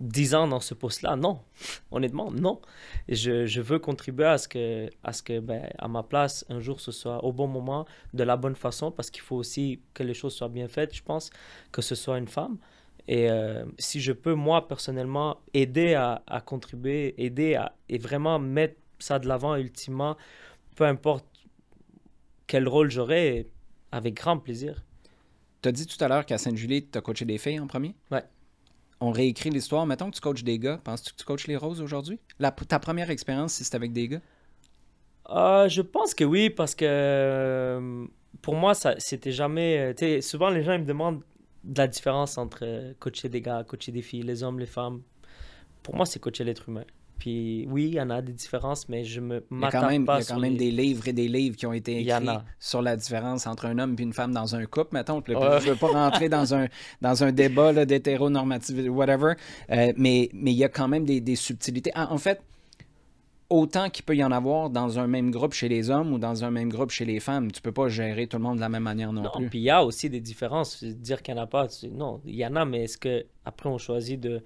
10 ans dans ce poste-là, non. Honnêtement, non. Je veux contribuer à ce que ben, à ma place, un jour, ce soit au bon moment, de la bonne façon, parce qu'il faut aussi que les choses soient bien faites, je pense, que ce soit une femme. Et si je peux, moi, personnellement, aider à contribuer, et vraiment mettre ça de l'avant, ultimement, peu importe quel rôle j'aurai, avec grand plaisir. Tu as dit tout à l'heure qu'à Sainte-Julie, tu as coaché des filles en premier. Ouais. On réécrit l'histoire. Mettons que tu coaches des gars. Penses-tu que tu coaches les roses aujourd'hui? Ta première expérience, si c'était avec des gars? Je pense que oui, parce que pour moi, c'était jamais... tu sais, souvent, les gens ils me demandent de la différence entre coacher des gars, coacher des filles, les hommes, les femmes. Pour moi, c'est coacher l'être humain. Puis oui, il y en a des différences, mais je me m'attarde pas Il y a quand même des livres et des livres qui ont été Il y en écrits a. sur la différence entre un homme et une femme dans un couple, mettons. Là, Ouais. je ne veux pas rentrer dans un débat là, d'hétéronormativité, whatever, mais il y a quand même des subtilités. En fait, autant qu'il peut y en avoir dans un même groupe chez les hommes ou dans un même groupe chez les femmes, tu peux pas gérer tout le monde de la même manière non Non, plus. puis il y a aussi des différences. Dire qu'il n'y en a pas, non, il y en a, mais est-ce que après on choisit de...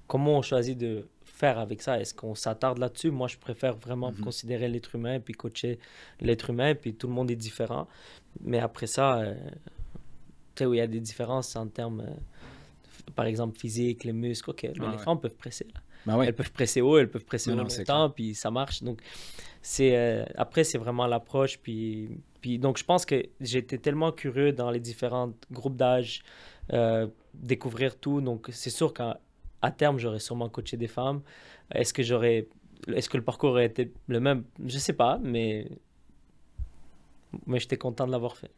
Comment on choisit de faire avec ça? Est-ce qu'on s'attarde là-dessus? Moi, je préfère vraiment considérer l'être humain, puis coacher l'être humain, puis tout le monde est différent. Mais après ça, tu sais, où il y a des différences en termes, par exemple, physique, les muscles, ok, mais les femmes peuvent presser, là. Ben oui. Elles peuvent presser haut, elles peuvent presser Non, c'est longtemps, puis ça marche. Donc, c'est, après, c'est vraiment l'approche. Puis, donc, je pense que j'étais tellement curieux dans les différents groupes d'âge, découvrir tout. Donc, c'est sûr qu'à terme, j'aurais sûrement coaché des femmes. Est-ce que le parcours aurait été le même? Je sais pas, mais j'étais content de l'avoir fait.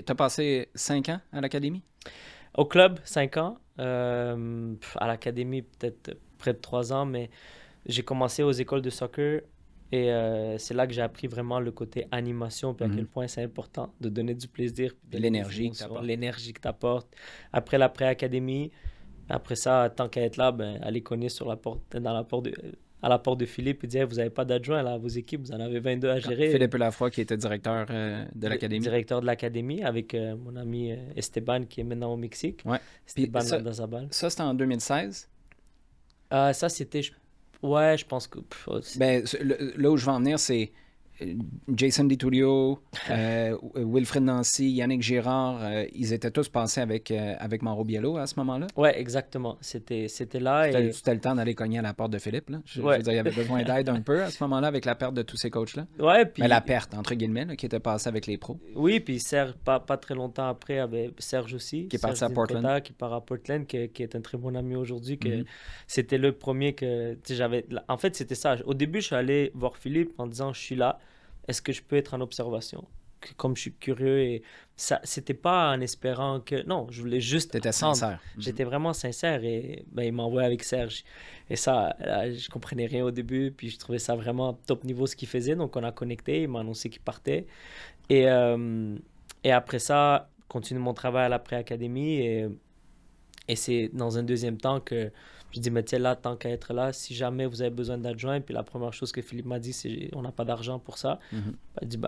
T'as passé 5 ans à l'académie? Au club, 5 ans. À l'académie, peut-être près de 3 ans, mais j'ai commencé aux écoles de soccer et c'est là que j'ai appris vraiment le côté animation, puis à quel point c'est important de donner du plaisir. De l'énergie que t'apportes. L'énergie que tu apportes. Après la pré-académie, après ça, tant qu'à être là, aller cogner sur la porte, à la porte de Philippe et dire, vous n'avez pas d'adjoint là à vos équipes, vous en avez 22 à gérer. Philippe Lafroy, qui était directeur de l'académie. Directeur de l'académie, avec mon ami Esteban, qui est maintenant au Mexique. Ouais. Esteban Landazabal. Ça, c'était en 2016? Ça, c'était... Ouais, je pense que... Là où je veux en venir, c'est Jason DiTullio, Wilfred Nancy, Yannick Girard, ils étaient tous passés avec Mauro Biello à ce moment-là. Ouais, exactement. C'était là. C'était le temps d'aller cogner à la porte de Philippe. Là. Je veux dire, il y avait besoin d'aide un peu à ce moment-là avec la perte de tous ces coachs-là. Ouais, puis... Mais la perte, entre guillemets, là, qui était passée avec les pros. Oui, puis Serge, pas très longtemps après, avait Serge aussi. Qui est parti à Portland. Qui part à Portland, qui est un très bon ami aujourd'hui. C'était le premier que j'avais... En fait, c'était ça. Au début, je suis allé voir Philippe en disant, je suis là. Est-ce que je peux être en observation? Comme je suis curieux et ça, c'était pas en espérant que... Non, je voulais juste... T'étais sincère. J'étais vraiment sincère et il m'envoie avec Serge. Et ça, là, je comprenais rien au début, puis je trouvais ça vraiment top niveau ce qu'il faisait. Donc on a connecté, il m'a annoncé qu'il partait. Et après ça, continue mon travail à la pré-académie et c'est dans un deuxième temps que je dis, mais tiens, là, tant qu'à être là, si jamais vous avez besoin d'adjoint, puis la première chose que Philippe m'a dit, c'est on n'a pas d'argent pour ça. Il dit,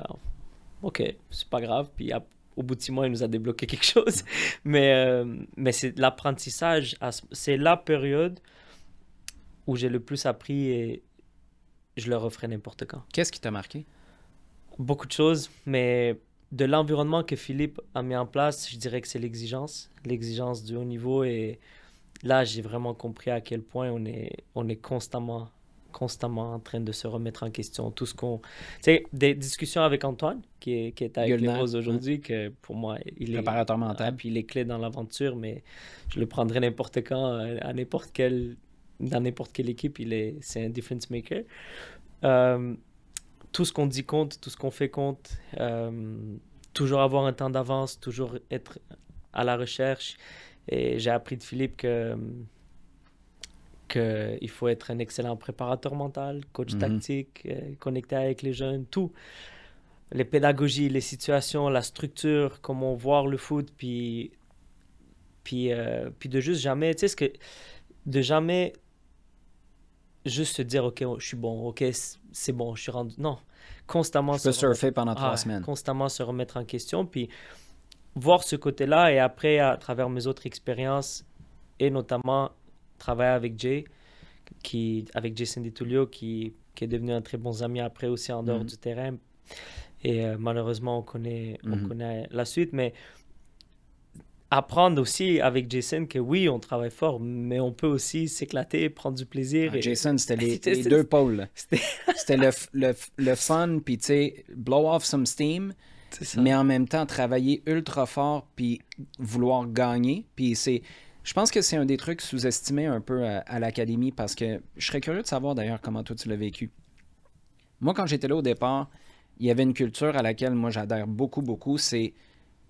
OK, c'est pas grave. Puis au bout de 6 mois, il nous a débloqué quelque chose. Mais c'est l'apprentissage, c'est la période où j'ai le plus appris et je le referai n'importe quand. Qu'est-ce qui t'a marqué? Beaucoup de choses, mais de l'environnement que Philippe a mis en place, je dirais que c'est l'exigence du haut niveau. Et là, j'ai vraiment compris à quel point on est constamment en train de se remettre en question. Tout ce qu'on... Tu sais, des discussions avec Antoine, qui est avec les Roses aujourd'hui, que pour moi, il est... Préparateur mental. Puis il est clé dans l'aventure, mais je le prendrai n'importe quand, dans n'importe quelle équipe, c'est un difference maker. Tout ce qu'on dit compte, tout ce qu'on fait compte. Toujours avoir un temps d'avance, toujours être à la recherche. Et j'ai appris de Philippe qu'il faut être un excellent préparateur mental, coach tactique, connecté avec les jeunes, tout. Les pédagogies, les situations, la structure, comment voir le foot, puis de juste jamais, tu sais, de jamais juste se dire, OK, je suis bon, OK, c'est bon, je suis rendu... Non, constamment... Je peux surfer pendant 3 semaines. Constamment se remettre en question, puis voir ce côté-là, et après, à travers mes autres expériences, et notamment travailler avec avec Jason DiTullio, qui est devenu un très bon ami après aussi en dehors du terrain. Et malheureusement, on connaît la suite, mais apprendre aussi avec Jason que oui, on travaille fort, mais on peut aussi s'éclater, prendre du plaisir. Jason, c'était les deux pôles. C'était le fun, puis tu sais, blow off some steam, mais en même temps, travailler ultra fort, puis vouloir gagner. Puis je pense que c'est un des trucs sous-estimés un peu à l'académie, parce que je serais curieux de savoir d'ailleurs comment toi tu l'as vécu. Moi, quand j'étais là au départ, il y avait une culture à laquelle moi j'adhère beaucoup, c'est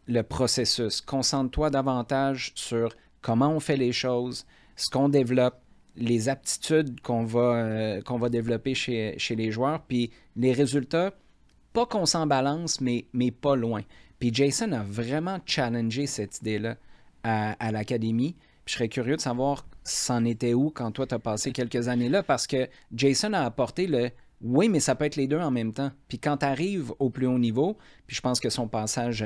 le processus. Concentre-toi davantage sur comment on fait les choses, ce qu'on développe, les aptitudes qu'on va développer chez les joueurs, puis les résultats, pas qu'on s'en balance, mais pas loin. Puis Jason a vraiment challengé cette idée-là à l'académie. Puis je serais curieux de savoir c'en était où quand toi tu as passé quelques années là, parce que Jason a apporté le oui, mais ça peut être les deux en même temps. Puis quand tu arrives au plus haut niveau, puis je pense que son passage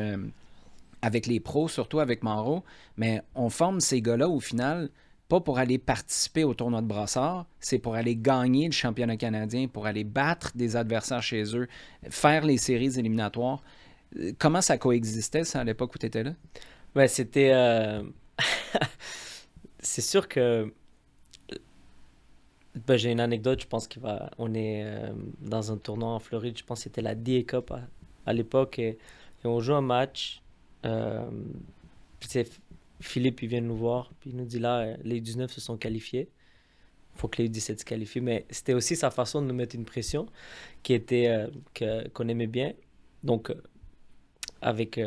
avec les pros, surtout avec Mauro, mais on forme ces gars-là au final, pas pour aller participer au tournoi de brassard, c'est pour aller gagner le championnat canadien, pour aller battre des adversaires chez eux, faire les séries éliminatoires. Comment ça coexistait, ça, à l'époque où tu étais là? Ouais, c'était... c'est sûr que... Ben, j'ai une anecdote, je pense on est dans un tournoi en Floride, je pense que c'était la DA Cup à l'époque, et on joue un match. Philippe, il vient nous voir, puis il nous dit là, les U19 se sont qualifiés. Il faut que les U17 se qualifient. Mais c'était aussi sa façon de nous mettre une pression qui était qu'on aimait bien. Donc, avec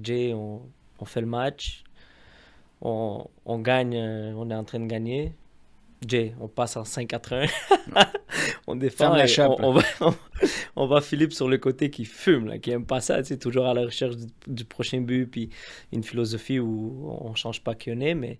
Jay, on fait le match. On gagne, on est en train de gagner. Jay, on passe en 5-4-1. On défend. On va Philippe sur le côté qui fume, là, qui aime pas ça, toujours à la recherche du prochain but, puis une philosophie où on change pas qui on est, mais...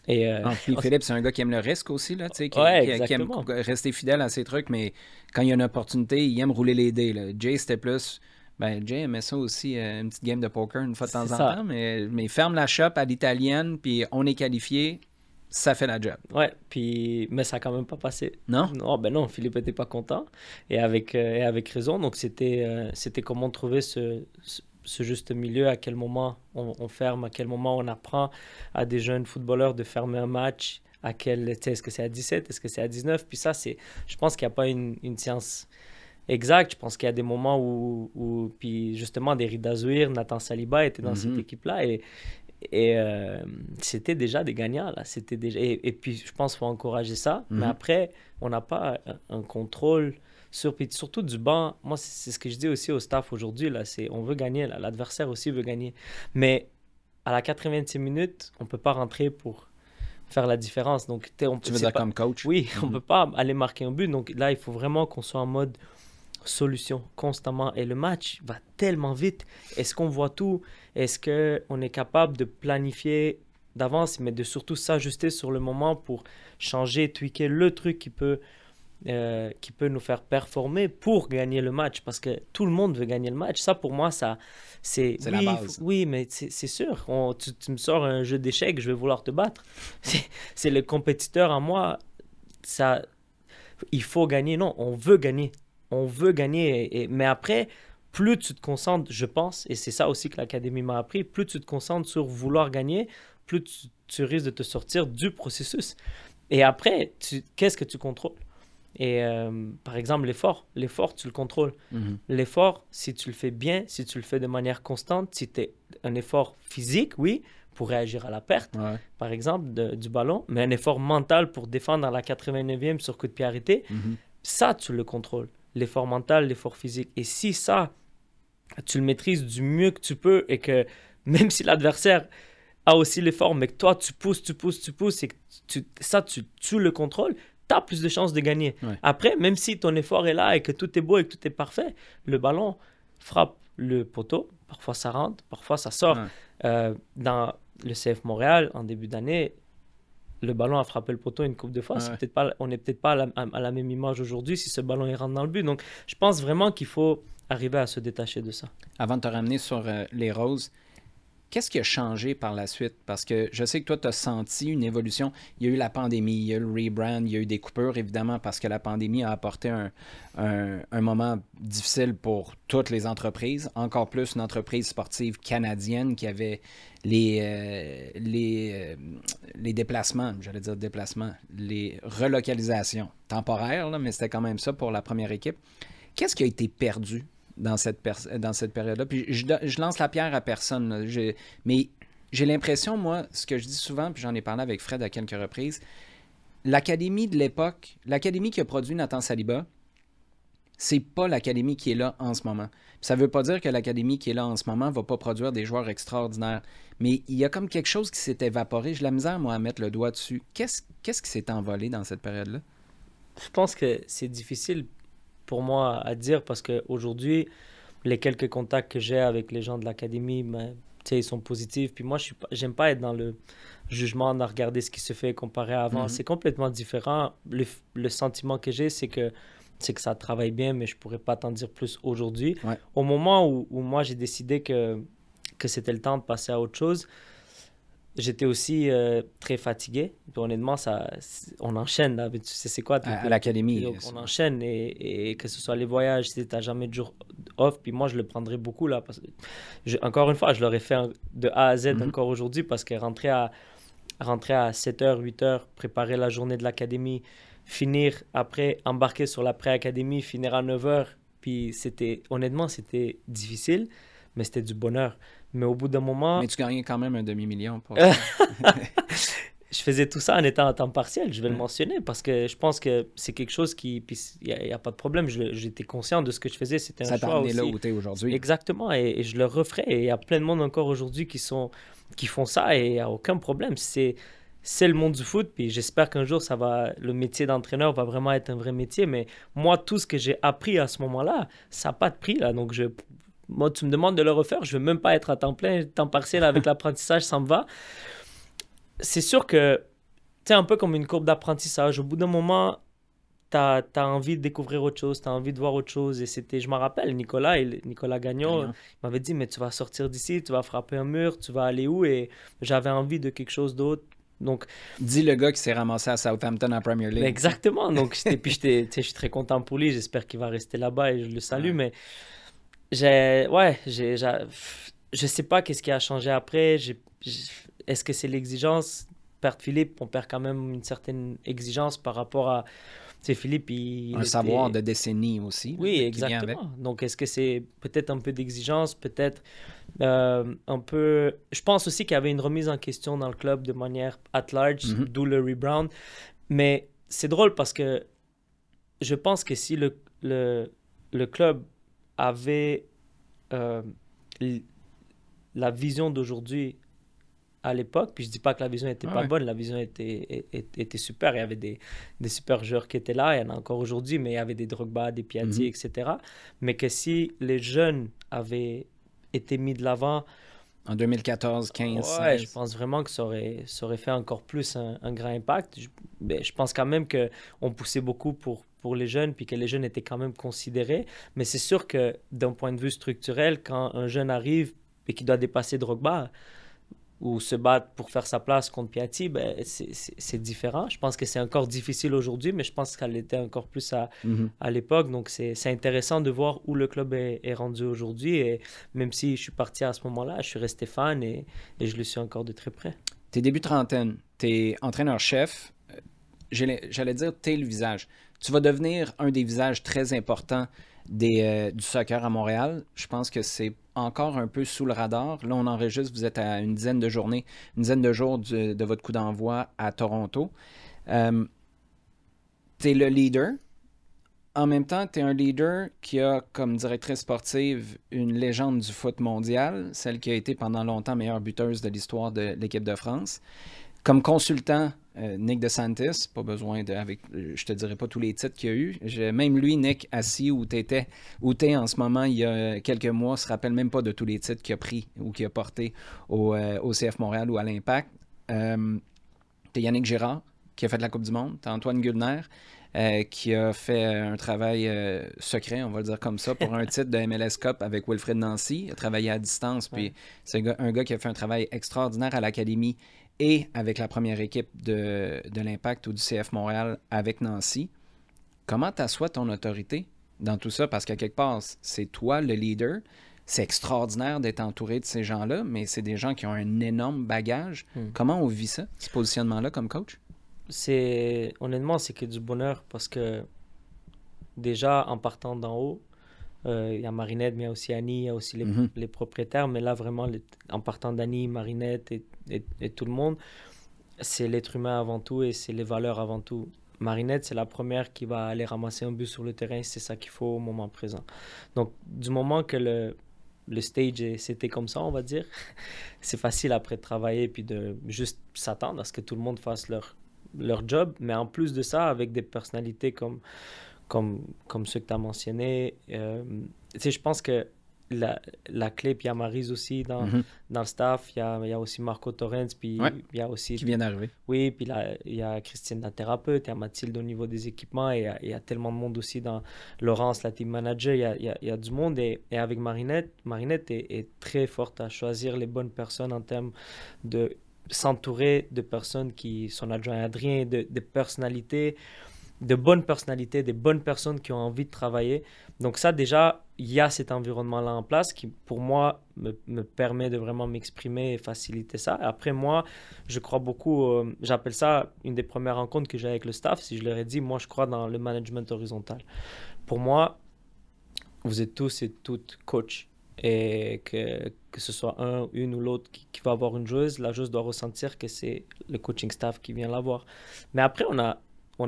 Puis Philippe, c'est un gars qui aime le risque aussi, là, qui aime rester fidèle à ses trucs, mais quand il y a une opportunité, il aime rouler les dés. Là. Jay, c'était plus... Jay aimait ça aussi, une petite game de poker une fois de temps en temps, mais ferme la shop à l'italienne, puis on est qualifié, ça fait la job. Ouais, mais ça n'a quand même pas passé. Non? Non, Philippe n'était pas content, et avec raison. Donc, c'était comment trouver ce juste milieu, à quel moment on ferme, à quel moment on apprend à des jeunes footballeurs de fermer un match, est-ce que c'est à 17, est-ce que c'est à 19? Puis ça, je pense qu'il n'y a pas une science exacte. Je pense qu'il y a des moments où puis justement, des Rida Zouhir, Nathan Saliba étaient dans cette équipe-là, et c'était déjà des gagnants là. C'était déjà et puis je pense qu'il faut encourager ça, mais après on n'a pas un contrôle surtout du banc. Moi c'est ce que je dis aussi au staff aujourd'hui là, c'est on veut gagner là, l'adversaire aussi veut gagner, mais à la 86e minute on peut pas rentrer pour faire la différence. Donc tu veux dire comme coach? Oui, on peut pas aller marquer un but, donc là il faut vraiment qu'on soit en mode solution constamment, et le match va tellement vite. Est-ce qu'on voit tout? Est-ce qu'on est capable de planifier d'avance, mais de surtout s'ajuster sur le moment pour changer, tweaker le truc qui peut nous faire performer pour gagner le match, parce que tout le monde veut gagner le match. Ça pour moi, c'est la base. Oui, mais c'est sûr, tu me sors un jeu d'échecs, je vais vouloir te battre. C'est le compétiteur en moi. Il faut gagner. Non, on veut gagner. On veut gagner, mais après, plus tu te concentres, je pense, et c'est ça aussi que l'académie m'a appris, plus tu te concentres sur vouloir gagner, plus tu risques de te sortir du processus. Et après, qu'est-ce que tu contrôles? Et par exemple, l'effort, tu le contrôles. L'effort, si tu le fais bien, si tu le fais de manière constante, si tu es un effort physique, oui, pour réagir à la perte, par exemple, du ballon, mais un effort mental pour défendre à la 89e sur coup de pied arrêté, ça, tu le contrôles. L'effort mental, l'effort physique. Et si ça, tu le maîtrises du mieux que tu peux, et que même si l'adversaire a aussi l'effort, mais que toi, tu pousses, et que tu le contrôles, tu as plus de chances de gagner. Ouais. Après, même si ton effort est là et que tout est beau et que tout est parfait, le ballon frappe le poteau. Parfois, ça rentre, parfois, ça sort. Ouais. Dans le CF Montréal, en début d'année, le ballon a frappé le poteau une couple de fois. Ouais. On n'est peut-être pas à la même image aujourd'hui si ce ballon il rentre dans le but. Donc, je pense vraiment qu'il faut arriver à se détacher de ça. Avant de te ramener sur les Roses, Qu'est-ce qui a changé par la suite? Parce que je sais que toi, tu as senti une évolution. Il y a eu la pandémie, il y a eu le rebrand, il y a eu des coupures, évidemment, parce que la pandémie a apporté un moment difficile pour toutes les entreprises. Encore plus une entreprise sportive canadienne qui avait les déplacements, les relocalisations temporaires, là, mais c'était quand même ça pour la première équipe. Qu'est-ce qui a été perdu dans cette période-là? Puis je lance la pierre à personne, là. Mais j'ai l'impression, moi, ce que je dis souvent, puis j'en ai parlé avec Fred à quelques reprises, l'académie de l'époque, l'académie qui a produit Nathan Saliba, c'est pas l'académie qui est là en ce moment. Puis ça veut pas dire que l'académie qui est là en ce moment va pas produire des joueurs extraordinaires. Mais il y a comme quelque chose qui s'est évaporé. J'ai la misère, moi, à mettre le doigt dessus. Qu'est-ce qui s'est envolé dans cette période-là? Je pense que c'est difficile pour moi à dire parce qu'aujourd'hui, les quelques contacts que j'ai avec les gens de l'académie, ben, ils sont positifs. Puis moi, j'aime pas être dans le jugement, à regarder ce qui se fait comparé à avant. C'est complètement différent. Le sentiment que j'ai, c'est que ça travaille bien, mais je pourrais pas t'en dire plus aujourd'hui. Ouais. Au moment où moi, j'ai décidé que c'était le temps de passer à autre chose, j'étais aussi très fatigué. Puis honnêtement, on enchaîne. Là. Tu sais, c'est quoi? À l'académie. Donc, on enchaîne et que ce soit les voyages, tu n'as jamais de jour off. Puis moi, je le prendrais beaucoup. Là, parce que encore une fois, je l'aurais fait de A à Z encore aujourd'hui parce que rentrer à 7h, 8h, préparer la journée de l'académie, finir après, embarquer sur la pré-académie, finir à 9h. Puis honnêtement, c'était difficile, mais c'était du bonheur. Mais au bout d'un moment... Mais tu gagnais quand même un demi-million pour Je faisais tout ça en étant à temps partiel, je vais le mentionner, parce que je pense que c'est quelque chose qui... Il n'y a pas de problème, j'étais conscient de ce que je faisais, c'était un choix aussi. Ça t'a amené là où tu es aujourd'hui. Exactement, et je le referai. Et il y a plein de monde encore aujourd'hui qui font ça, et il n'y a aucun problème. C'est le monde du foot, puis j'espère qu'un jour, le métier d'entraîneur va vraiment être un vrai métier. Mais moi, tout ce que j'ai appris à ce moment-là, ça n'a pas de prix, là. Donc, moi, tu me demandes de le refaire, je ne veux même pas être à temps plein, temps partiel avec l'apprentissage, ça me va. C'est sûr que, tu sais, un peu comme une courbe d'apprentissage, au bout d'un moment, tu as envie de découvrir autre chose, tu as envie de voir autre chose. Et je me rappelle, Nicolas Gagnon, il m'avait dit, mais tu vas sortir d'ici, tu vas frapper un mur, tu vas aller où? Et j'avais envie de quelque chose d'autre. Donc, dis le gars qui s'est ramassé à Southampton en Premier League. Exactement. Donc, je suis très content pour lui. J'espère qu'il va rester là-bas et je le salue. Mais je sais pas qu'est-ce qui a changé après. Est-ce que c'est l'exigence? Perdre Philippe, on perd quand même une certaine exigence par rapport à... Tu sais, Philippe, un savoir de décennies aussi. Oui, exactement. Donc, est-ce que c'est peut-être un peu d'exigence, peut-être un peu... Je pense aussi qu'il y avait une remise en question dans le club de manière at large, d'où le rebrand. Mais c'est drôle parce que je pense que si le club avait la vision d'aujourd'hui à l'époque, puis je dis pas que la vision était pas bonne, la vision était super, il y avait des super joueurs qui étaient là, il y en a encore aujourd'hui, mais il y avait des Drogba, des Piatti, etc. Mais que si les jeunes avaient été mis de l'avant... En 2014, 15, ouais, 16. je pense vraiment que ça aurait fait encore plus un grand impact. Je pense quand même qu'on poussait beaucoup pour les jeunes, puis que les jeunes étaient quand même considérés. Mais c'est sûr que d'un point de vue structurel, quand un jeune arrive et qu'il doit dépasser Drogba, ou se battre pour faire sa place contre Piatti, ben, c'est différent. Je pense que c'est encore difficile aujourd'hui, mais je pense qu'elle l'était encore plus à l'époque. Donc, c'est intéressant de voir où le club est rendu aujourd'hui. Et même si je suis parti à ce moment-là, je suis resté fan et je le suis encore de très près. T'es début trentaine, t'es entraîneur-chef. J'allais dire, t'es le visage. Tu vas devenir un des visages très importants du soccer à Montréal. Je pense que c'est encore un peu sous le radar. Là, on enregistre, vous êtes à une dizaine de jours de votre coup d'envoi à Toronto. Tu es le leader. En même temps, tu es un leader qui a comme directrice sportive une légende du foot mondial, celle qui a été pendant longtemps meilleure buteuse de l'histoire de l'équipe de France. Comme consultant, Nick DeSantis, pas besoin je te dirai pas tous les titres qu'il y a eu. Même lui, Nick, assis où t'es en ce moment, il y a quelques mois, se rappelle même pas de tous les titres qu'il a pris ou qu'il a porté au CF Montréal ou à l'Impact. T'es Yannick Girard, qui a fait la Coupe du Monde. Tu as Antoine Guldner, qui a fait un travail secret, on va le dire comme ça, pour un titre de MLS Cup avec Wilfred Nancy. Il a travaillé à distance, puis c'est un gars qui a fait un travail extraordinaire à l'Académie et avec la première équipe de l'Impact ou du CF Montréal avec Nancy. Comment t'assois ton autorité dans tout ça? Parce qu'à quelque part, c'est toi le leader. C'est extraordinaire d'être entouré de ces gens-là, mais c'est des gens qui ont un énorme bagage. Comment on vit ça, ce positionnement-là comme coach? Honnêtement, c'est que du bonheur parce que déjà, en partant d'en haut, il y a Marinette, mais il y a aussi Annie, il y a aussi les propriétaires. Mais là, vraiment, en partant d'Annie, Marinette et tout le monde, c'est l'être humain avant tout et c'est les valeurs avant tout. Marinette, c'est la première qui va aller ramasser un but sur le terrain. C'est ça qu'il faut au moment présent. Donc, du moment que le stage, c'était comme ça, on va dire, c'est facile après de travailler puis de juste s'attendre à ce que tout le monde fasse leur job. Mais en plus de ça, avec des personnalités comme ceux que tu as mentionnés, je pense que la clé, puis il y a Maryse aussi dans le staff, il y a aussi Marco Torrens, puis il y a aussi... Qui vient d'arriver. Oui, puis là, il y a Christine, la thérapeute, il y a Mathilde au niveau des équipements, et il y a tellement de monde aussi dans Laurence, la team manager, il y a du monde, et avec Marinette est très forte à choisir les bonnes personnes en termes de s'entourer de personnes qui sont adjoints Adrien, de personnalités, de bonnes personnalités, des bonnes personnes qui ont envie de travailler. Donc ça, déjà, il y a cet environnement-là en place qui, pour moi, me permet de vraiment m'exprimer et faciliter ça. Après, moi, je crois beaucoup, j'appelle ça une des premières rencontres que j'ai avec le staff, si je leur ai dit, moi, je crois dans le management horizontal. Pour moi, vous êtes tous et toutes coachs. Et que ce soit une ou l'autre qui va avoir une joueuse, la joueuse doit ressentir que c'est le coaching staff qui vient la voir. Mais après, on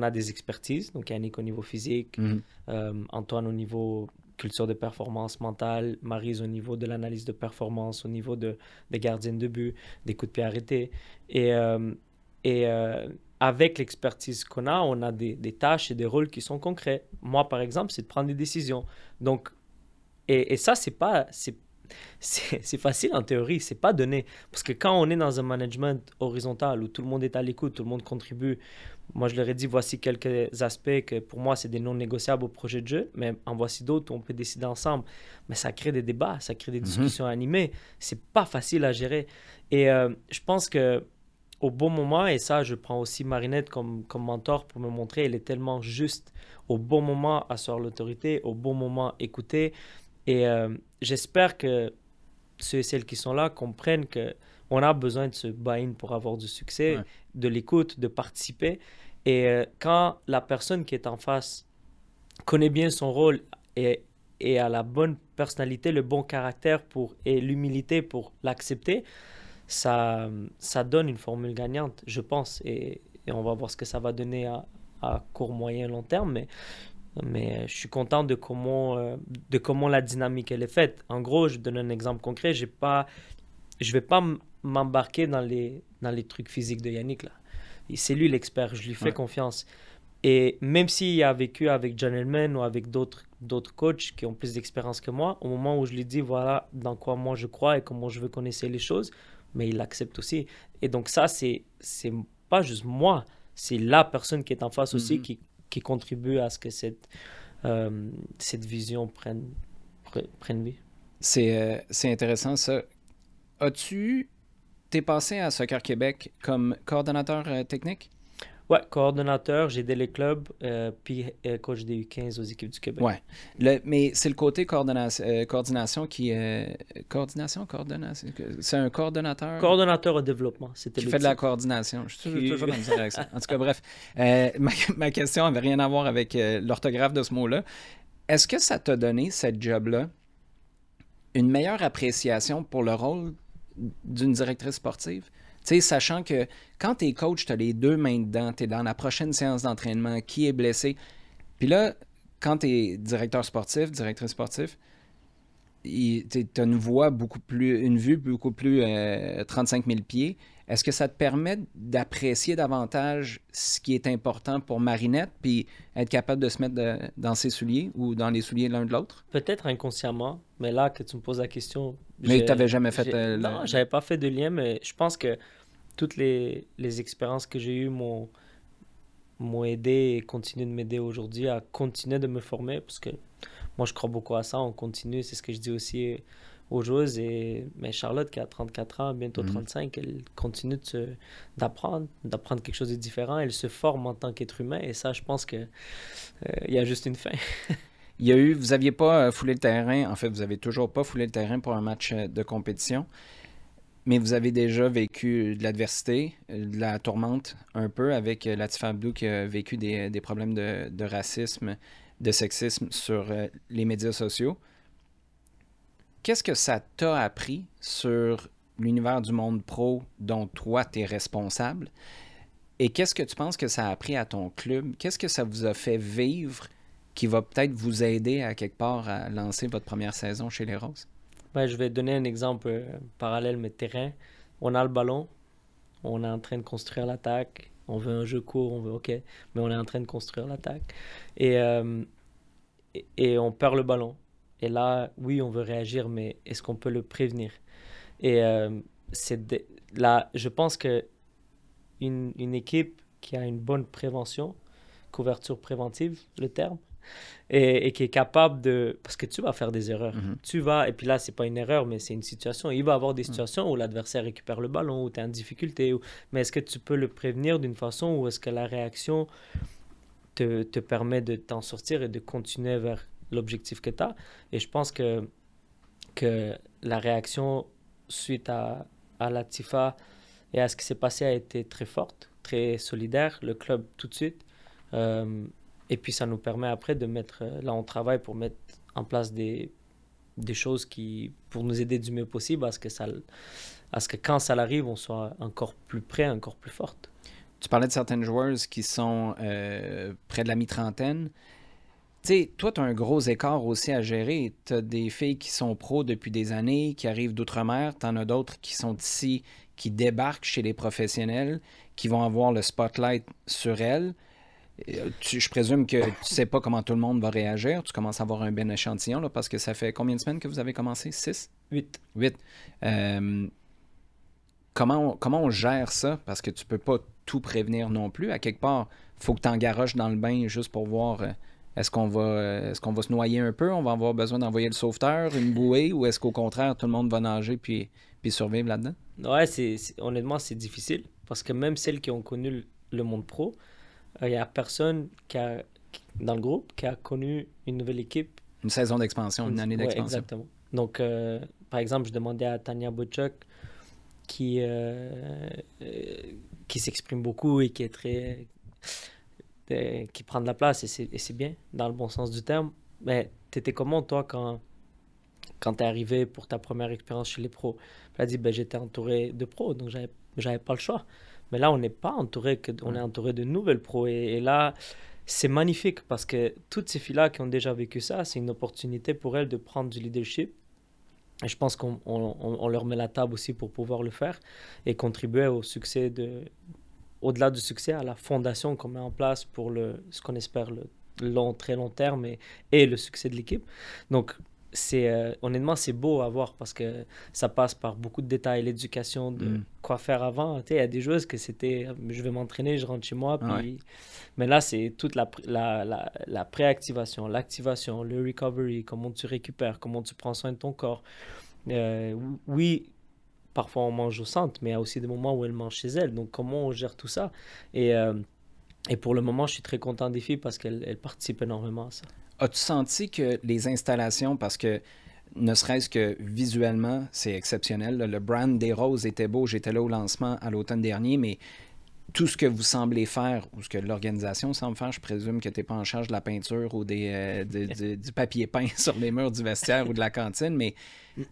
a des expertises, donc Yannick au niveau physique, Antoine au niveau culture de performance mentale, Maryse au niveau de l'analyse de performance, au niveau des gardiennes de but, des coups de pied arrêtés. Et avec l'expertise qu'on a, on a des tâches et des rôles qui sont concrets. Moi, par exemple, c'est de prendre des décisions. Donc, et ça, c'est facile en théorie, c'est pas donné. Parce que quand on est dans un management horizontal où tout le monde est à l'écoute, tout le monde contribue, moi je leur ai dit voici quelques aspects que pour moi c'est des non négociables au projet de jeu, mais en voici d'autres où on peut décider ensemble. Mais ça crée des débats, ça crée des discussions animées. C'est pas facile à gérer. Et je pense que au bon moment, et ça je prends aussi Marinette comme mentor pour me montrer, elle est tellement juste au bon moment asseoir l'autorité, au bon moment écouter. Et j'espère que ceux et celles qui sont là comprennent qu'on a besoin de ce buy-in pour avoir du succès, de l'écoute, de participer. Et quand la personne qui est en face connaît bien son rôle et a la bonne personnalité, le bon caractère et l'humilité pour l'accepter, ça donne une formule gagnante, je pense. Et on va voir ce que ça va donner à court, moyen, long terme. Mais je suis content de comment la dynamique elle est faite. En gros, je donne un exemple concret. Je vais pas m'embarquer dans les trucs physiques de Yannick là. C'est lui l'expert. Je lui fais confiance. Et même s'il a vécu avec John Hellman ou avec d'autres coachs qui ont plus d'expérience que moi, au moment où je lui dis voilà dans quoi moi je crois et comment je veux qu'on essaie les choses, mais il l'accepte aussi. Et donc ça c'est pas juste moi, c'est la personne qui est en face aussi qui contribue à ce que cette vision prenne vie. C'est intéressant ça. T'es passé à Soccer Québec comme coordonnateur technique? Ouais, coordonnateur, j'ai aidé les clubs, puis coach des U15 aux équipes du Québec. Ouais. Mais c'est le côté coordination qui... Coordination? C'est un coordonnateur? Coordonnateur au développement, c'était qui fait de la coordination. Je suis toujours dans le avec ça. En tout cas, bref. Ma question n'avait rien à voir avec l'orthographe de ce mot-là. Est-ce que ça t'a donné, cette job-là, une meilleure appréciation pour le rôle d'une directrice sportive? Tu sais, sachant que quand tu es coach, tu as les deux mains dedans, tu es dans la prochaine séance d'entraînement, qui est blessé. Puis là, quand tu es directeur sportif, directrice sportif, tu as une vue beaucoup plus 35 000 pieds. Est-ce que ça te permet d'apprécier davantage ce qui est important pour Marinette, puis être capable de se mettre dans ses souliers ou dans les souliers de l'un de l'autre? Peut-être inconsciemment, mais là que tu me poses la question... Mais tu n'avais jamais fait... Non, j'avais pas fait de lien, mais je pense que toutes les expériences que j'ai eues m'ont aidé et continuent de m'aider aujourd'hui à continuer de me former parce que moi, je crois beaucoup à ça. On continue, c'est ce que je dis aussi aux joueuses. Mais Charlotte, qui a 34 ans, bientôt 35, elle continue d'apprendre quelque chose de différent. Elle se forme en tant qu'être humain. Et ça, je pense que il y a juste une fin. Vous n'aviez pas foulé le terrain. En fait, vous n'avez toujours pas foulé le terrain pour un match de compétition. Mais vous avez déjà vécu de l'adversité, de la tourmente un peu avec Latif Abdou qui a vécu des problèmes de racisme, de sexisme sur les médias sociaux. Qu'est-ce que ça t'a appris sur l'univers du monde pro dont toi, tu es responsable? Et qu'est-ce que tu penses que ça a appris à ton club? Qu'est-ce que ça vous a fait vivre qui va peut-être vous aider à quelque part à lancer votre première saison chez les Roses? Ben, je vais donner un exemple parallèle, mais terrain. On a le ballon, on est en train de construire l'attaque, on veut un jeu court, on veut OK, mais on est en train de construire l'attaque. Et on perd le ballon. Et là, oui, on veut réagir, mais est-ce qu'on peut le prévenir? Et là, je pense que une équipe qui a une bonne prévention, couverture préventive, le terme, et qui est capable de... Parce que tu vas faire des erreurs. Tu vas... Et puis là, c'est pas une erreur, mais c'est une situation. Il va y avoir des situations où l'adversaire récupère le ballon, où tu es en difficulté. Mais est-ce que tu peux le prévenir d'une façon où est-ce que la réaction te permet de t'en sortir et de continuer vers l'objectif que tu as? Et je pense que la réaction suite à Latifa et à ce qui s'est passé a été très forte, très solidaire. Le club, tout de suite. Et puis, ça nous permet après de mettre... Là, on travaille pour mettre en place des choses pour nous aider du mieux possible à ce que quand ça arrive, on soit encore plus prêt, encore plus forte. Tu parlais de certaines joueuses qui sont près de la mi-trentaine. Tu sais, toi, tu as un gros écart aussi à gérer. Tu as des filles qui sont pros depuis des années, qui arrivent d'outre-mer. Tu en as d'autres qui sont ici, qui débarquent chez les professionnels, qui vont avoir le spotlight sur elles. Je présume que tu ne sais pas comment tout le monde va réagir. Tu commences à avoir un bon échantillon, là, parce que ça fait combien de semaines que vous avez commencé? 6? 8. 8. Comment on gère ça? Parce que tu ne peux pas tout prévenir non plus. À quelque part, il faut que tu engaroches dans le bain juste pour voir est-ce qu'on va se noyer un peu? On va avoir besoin d'envoyer le sauveteur, une bouée, ou est-ce qu'au contraire, tout le monde va nager puis survivre là-dedans? Ouais, honnêtement, c'est difficile. Parce que même celles qui ont connu le monde pro, il n'y a personne dans le groupe qui a connu une nouvelle équipe. Une saison d'expansion, une année d'expansion. Ouais, exactement. Donc, par exemple, je demandais à Tania Bochuk, qui s'exprime beaucoup et qui est très... qui prend de la place, et c'est bien, dans le bon sens du terme. Mais t'étais comment, toi, quand tu es arrivé pour ta première expérience chez les pros? Elle a dit, j'étais entouré de pros, donc j'avais pas le choix. Mais là, on n'est pas entouré, on est entouré de nouvelles pros. Et là, c'est magnifique parce que toutes ces filles-là qui ont déjà vécu ça, c'est une opportunité pour elles de prendre du leadership. Et je pense qu'on leur met la table aussi pour pouvoir le faire et contribuer au succès au-delà du succès, à la fondation qu'on met en place pour ce qu'on espère le très long terme et le succès de l'équipe. Donc, honnêtement, c'est beau à voir parce que ça passe par beaucoup de détails, l'éducation de quoi faire avant. Il y a des joueuses que c'était je vais m'entraîner, je rentre chez moi. Puis... Ouais. Mais là, c'est toute la préactivation, l'activation, le recovery, comment tu récupères, comment tu prends soin de ton corps. Oui, parfois on mange au centre, mais il y a aussi des moments où elles mangent chez elles. Donc, comment on gère tout ça? Et pour le moment, je suis très content des filles parce qu'elles participent énormément à ça. As-tu senti que les installations, parce que ne serait-ce que visuellement, c'est exceptionnel. Le brand des Roses était beau. J'étais là au lancement à l'automne dernier, mais tout ce que vous semblez faire, ou ce que l'organisation semble faire, je présume que tu n'es pas en charge de la peinture ou du papier peint sur les murs du vestiaire ou de la cantine, mais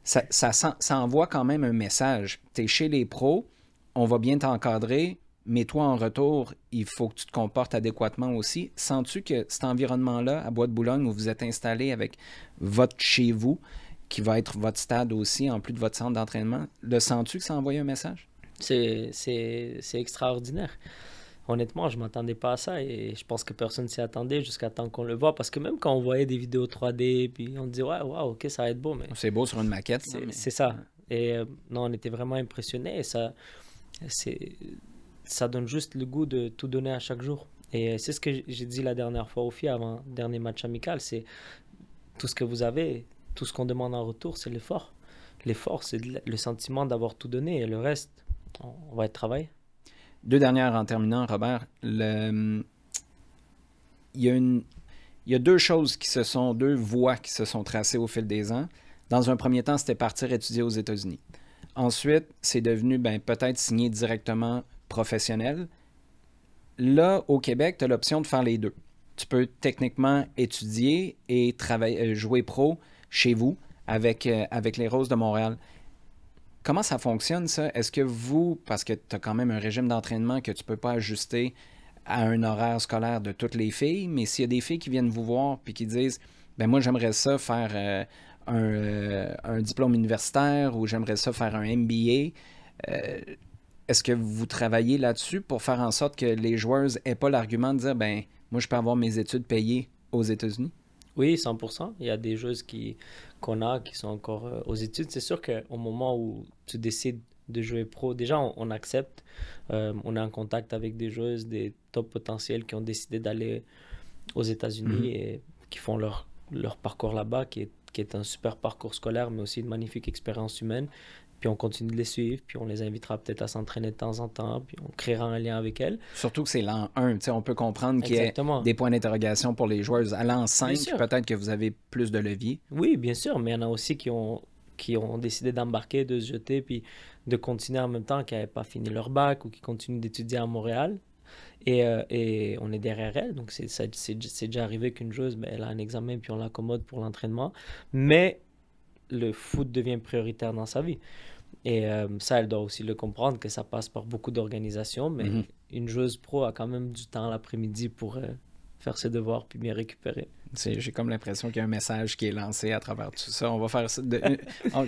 ça envoie quand même un message. Tu es chez les pros, on va bien t'encadrer, mais toi, en retour, il faut que tu te comportes adéquatement aussi. Sens-tu que cet environnement-là, à Bois-de-Boulogne, où vous êtes installé avec votre chez-vous, qui va être votre stade aussi, en plus de votre centre d'entraînement, le sens-tu que ça envoie un message? C'est extraordinaire. Honnêtement, je ne m'attendais pas à ça et je pense que personne ne s'y attendait jusqu'à temps qu'on le voit. Parce que même quand on voyait des vidéos 3D, puis on dit « Ouais, wow, OK, ça va être beau. » Mais c'est beau sur une maquette. C'est ça. Et non, on était vraiment impressionnés et ça donne juste le goût de tout donner à chaque jour. Et c'est ce que j'ai dit la dernière fois aux filles avant le dernier match amical, c'est tout ce que vous avez, tout ce qu'on demande en retour, c'est l'effort. L'effort, c'est le sentiment d'avoir tout donné et le reste, on va être travaillé. 2 dernières en terminant, Robert. Il y a 2 choses qui 2 voies qui se sont tracées au fil des ans. Dans un premier temps, c'était partir étudier aux États-Unis. Ensuite, c'est devenu peut-être signer directement professionnel. Là, au Québec, tu as l'option de faire les 2. Tu peux techniquement étudier et jouer pro chez vous avec les Roses de Montréal. Comment ça fonctionne, ça? Est-ce que vous, parce que tu as quand même un régime d'entraînement que tu ne peux pas ajuster à un horaire scolaire de toutes les filles, mais s'il y a des filles qui viennent vous voir et qui disent moi, j'aimerais ça faire un diplôme universitaire ou j'aimerais ça faire un MBA, est-ce que vous travaillez là-dessus pour faire en sorte que les joueuses n'aient pas l'argument de dire moi, je peux avoir mes études payées aux États-Unis? Oui, 100%. Il y a des joueuses qu'on a qui sont encore aux études. C'est sûr qu'au moment où tu décides de jouer pro, déjà, on accepte. On est en contact avec des joueuses, des top potentiels qui ont décidé d'aller aux États-Unis et qui font leur parcours là-bas, qui est un super parcours scolaire, mais aussi une magnifique expérience humaine. Puis on continue de les suivre, puis on les invitera peut-être à s'entraîner de temps en temps, puis on créera un lien avec elles. Surtout que c'est l'an 1, on peut comprendre qu'il y a des points d'interrogation pour les joueuses. À l'an 5, peut-être que vous avez plus de levier. Oui, bien sûr, mais il y en a aussi qui ont décidé d'embarquer, de se jeter, puis de continuer en même temps, qui n'avaient pas fini leur bac ou qui continuent d'étudier à Montréal. Et on est derrière elle, donc c'est déjà arrivé qu'une joueuse, elle a un examen, puis on l'accommode pour l'entraînement. Mais le foot devient prioritaire dans sa vie. Et ça, elle doit aussi le comprendre, que ça passe par beaucoup d'organisations, mais une joueuse pro a quand même du temps l'après-midi pour faire ses devoirs puis bien récupérer. J'ai comme l'impression qu'il y a un message qui est lancé à travers tout ça. On va faire ça.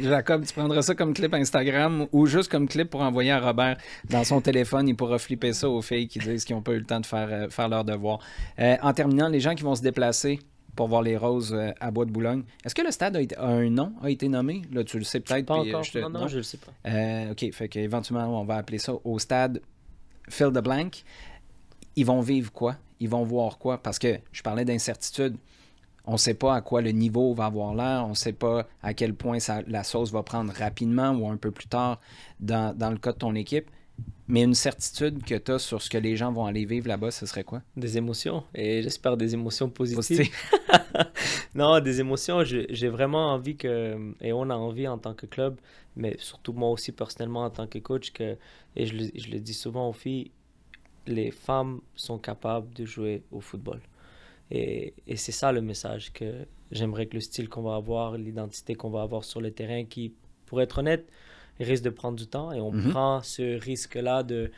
Jacob, tu prendras ça comme clip Instagram ou juste comme clip pour envoyer à Robert dans son téléphone. Il pourra flipper ça aux filles qui disent qu'ils n'ont pas eu le temps de faire leur devoir. En terminant, les gens qui vont se déplacer pour voir les Roses à Bois-de-Boulogne. Est-ce que le stade a un nom, a été nommé? Là, tu le sais peut-être. Pas encore. Non, je le sais pas. OK, fait qu'éventuellement, on va appeler ça au stade Fill the Blank. Ils vont vivre quoi? Ils vont voir quoi? Parce que je parlais d'incertitude. On ne sait pas à quoi le niveau va avoir l'air. On ne sait pas à quel point la sauce va prendre rapidement ou un peu plus tard dans le cas de ton équipe. Mais une certitude que tu as sur ce que les gens vont aller vivre là-bas, ce serait quoi? Des émotions. Et j'espère des émotions positives. Non, des émotions. J'ai vraiment envie et on a envie en tant que club, mais surtout moi aussi personnellement en tant que coach, et je le dis souvent aux filles, les femmes sont capables de jouer au football. Et c'est ça le message, que j'aimerais que le style qu'on va avoir, l'identité qu'on va avoir sur le terrain, qui, pour être honnête, risque de prendre du temps, et on prend ce risque-là de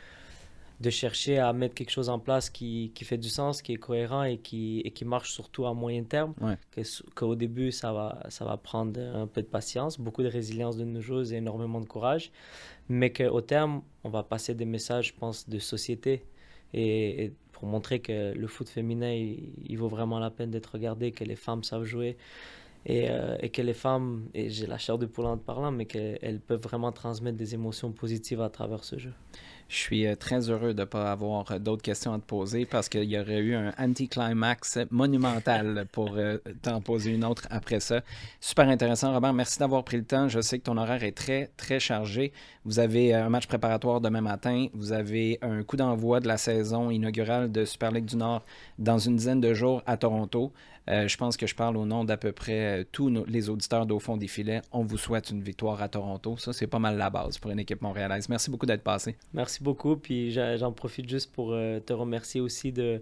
chercher à mettre quelque chose en place qui fait du sens, qui est cohérent et qui marche surtout à moyen terme. Ouais. Qu'au début, ça va prendre un peu de patience, beaucoup de résilience de nos joueuses et énormément de courage, mais qu'au terme, on va passer des messages, je pense, de société et pour montrer que le foot féminin, il vaut vraiment la peine d'être regardé, que les femmes savent jouer. Et que les femmes, et j'ai la chair de poule en parlant, mais qu'elles peuvent vraiment transmettre des émotions positives à travers ce jeu. Je suis très heureux de ne pas avoir d'autres questions à te poser parce qu'il y aurait eu un anti-climax monumental pour t'en poser une autre après ça. Super intéressant, Robert. Merci d'avoir pris le temps. Je sais que ton horaire est très, très chargé. Vous avez un match préparatoire demain matin. Vous avez un coup d'envoi de la saison inaugurale de Super Ligue du Nord dans une dizaine de jours à Toronto. Je pense que je parle au nom d'à peu près tous les auditeurs d'Au fond des filets. On vous souhaite une victoire à Toronto. Ça, c'est pas mal la base pour une équipe montréalaise. Merci beaucoup d'être passé. Merci beaucoup. Puis j'en profite juste pour te remercier aussi de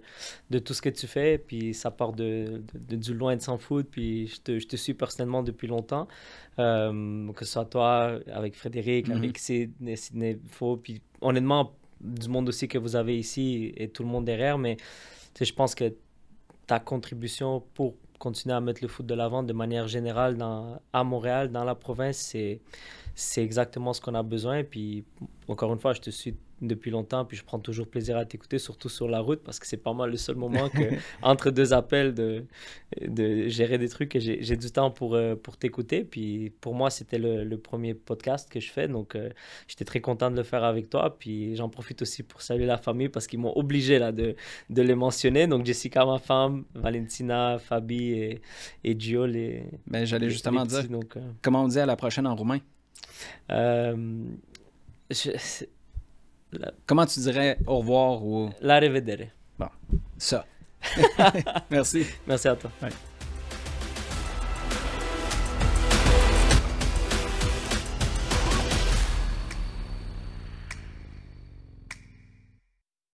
tout ce que tu fais. Puis ça part du loin de s'en foutre. Puis je te suis personnellement depuis longtemps. Que ce soit toi, avec Frédéric, avec Sidney Faux. Puis honnêtement, du monde aussi que vous avez ici et tout le monde derrière. Mais je pense que ta contribution pour continuer à mettre le foot de l'avant de manière générale à Montréal, dans la province, c'est exactement ce qu'on a besoin. Puis, encore une fois, je te suis depuis longtemps, puis je prends toujours plaisir à t'écouter, surtout sur la route, parce que c'est pas mal le seul moment que, entre deux appels, de gérer des trucs, et j'ai du temps pour t'écouter. Puis pour moi, c'était le premier podcast que je fais, donc j'étais très content de le faire avec toi. Puis j'en profite aussi pour saluer la famille, parce qu'ils m'ont obligé là, de les mentionner. Donc Jessica, ma femme, Valentina, Fabi et Gio, Ben, j'allais justement les petits, dire, donc, comment on dit à la prochaine en roumain? je- Comment tu dirais au revoir ou... La revedere. Bon, ça. Merci. Merci à toi. Ouais.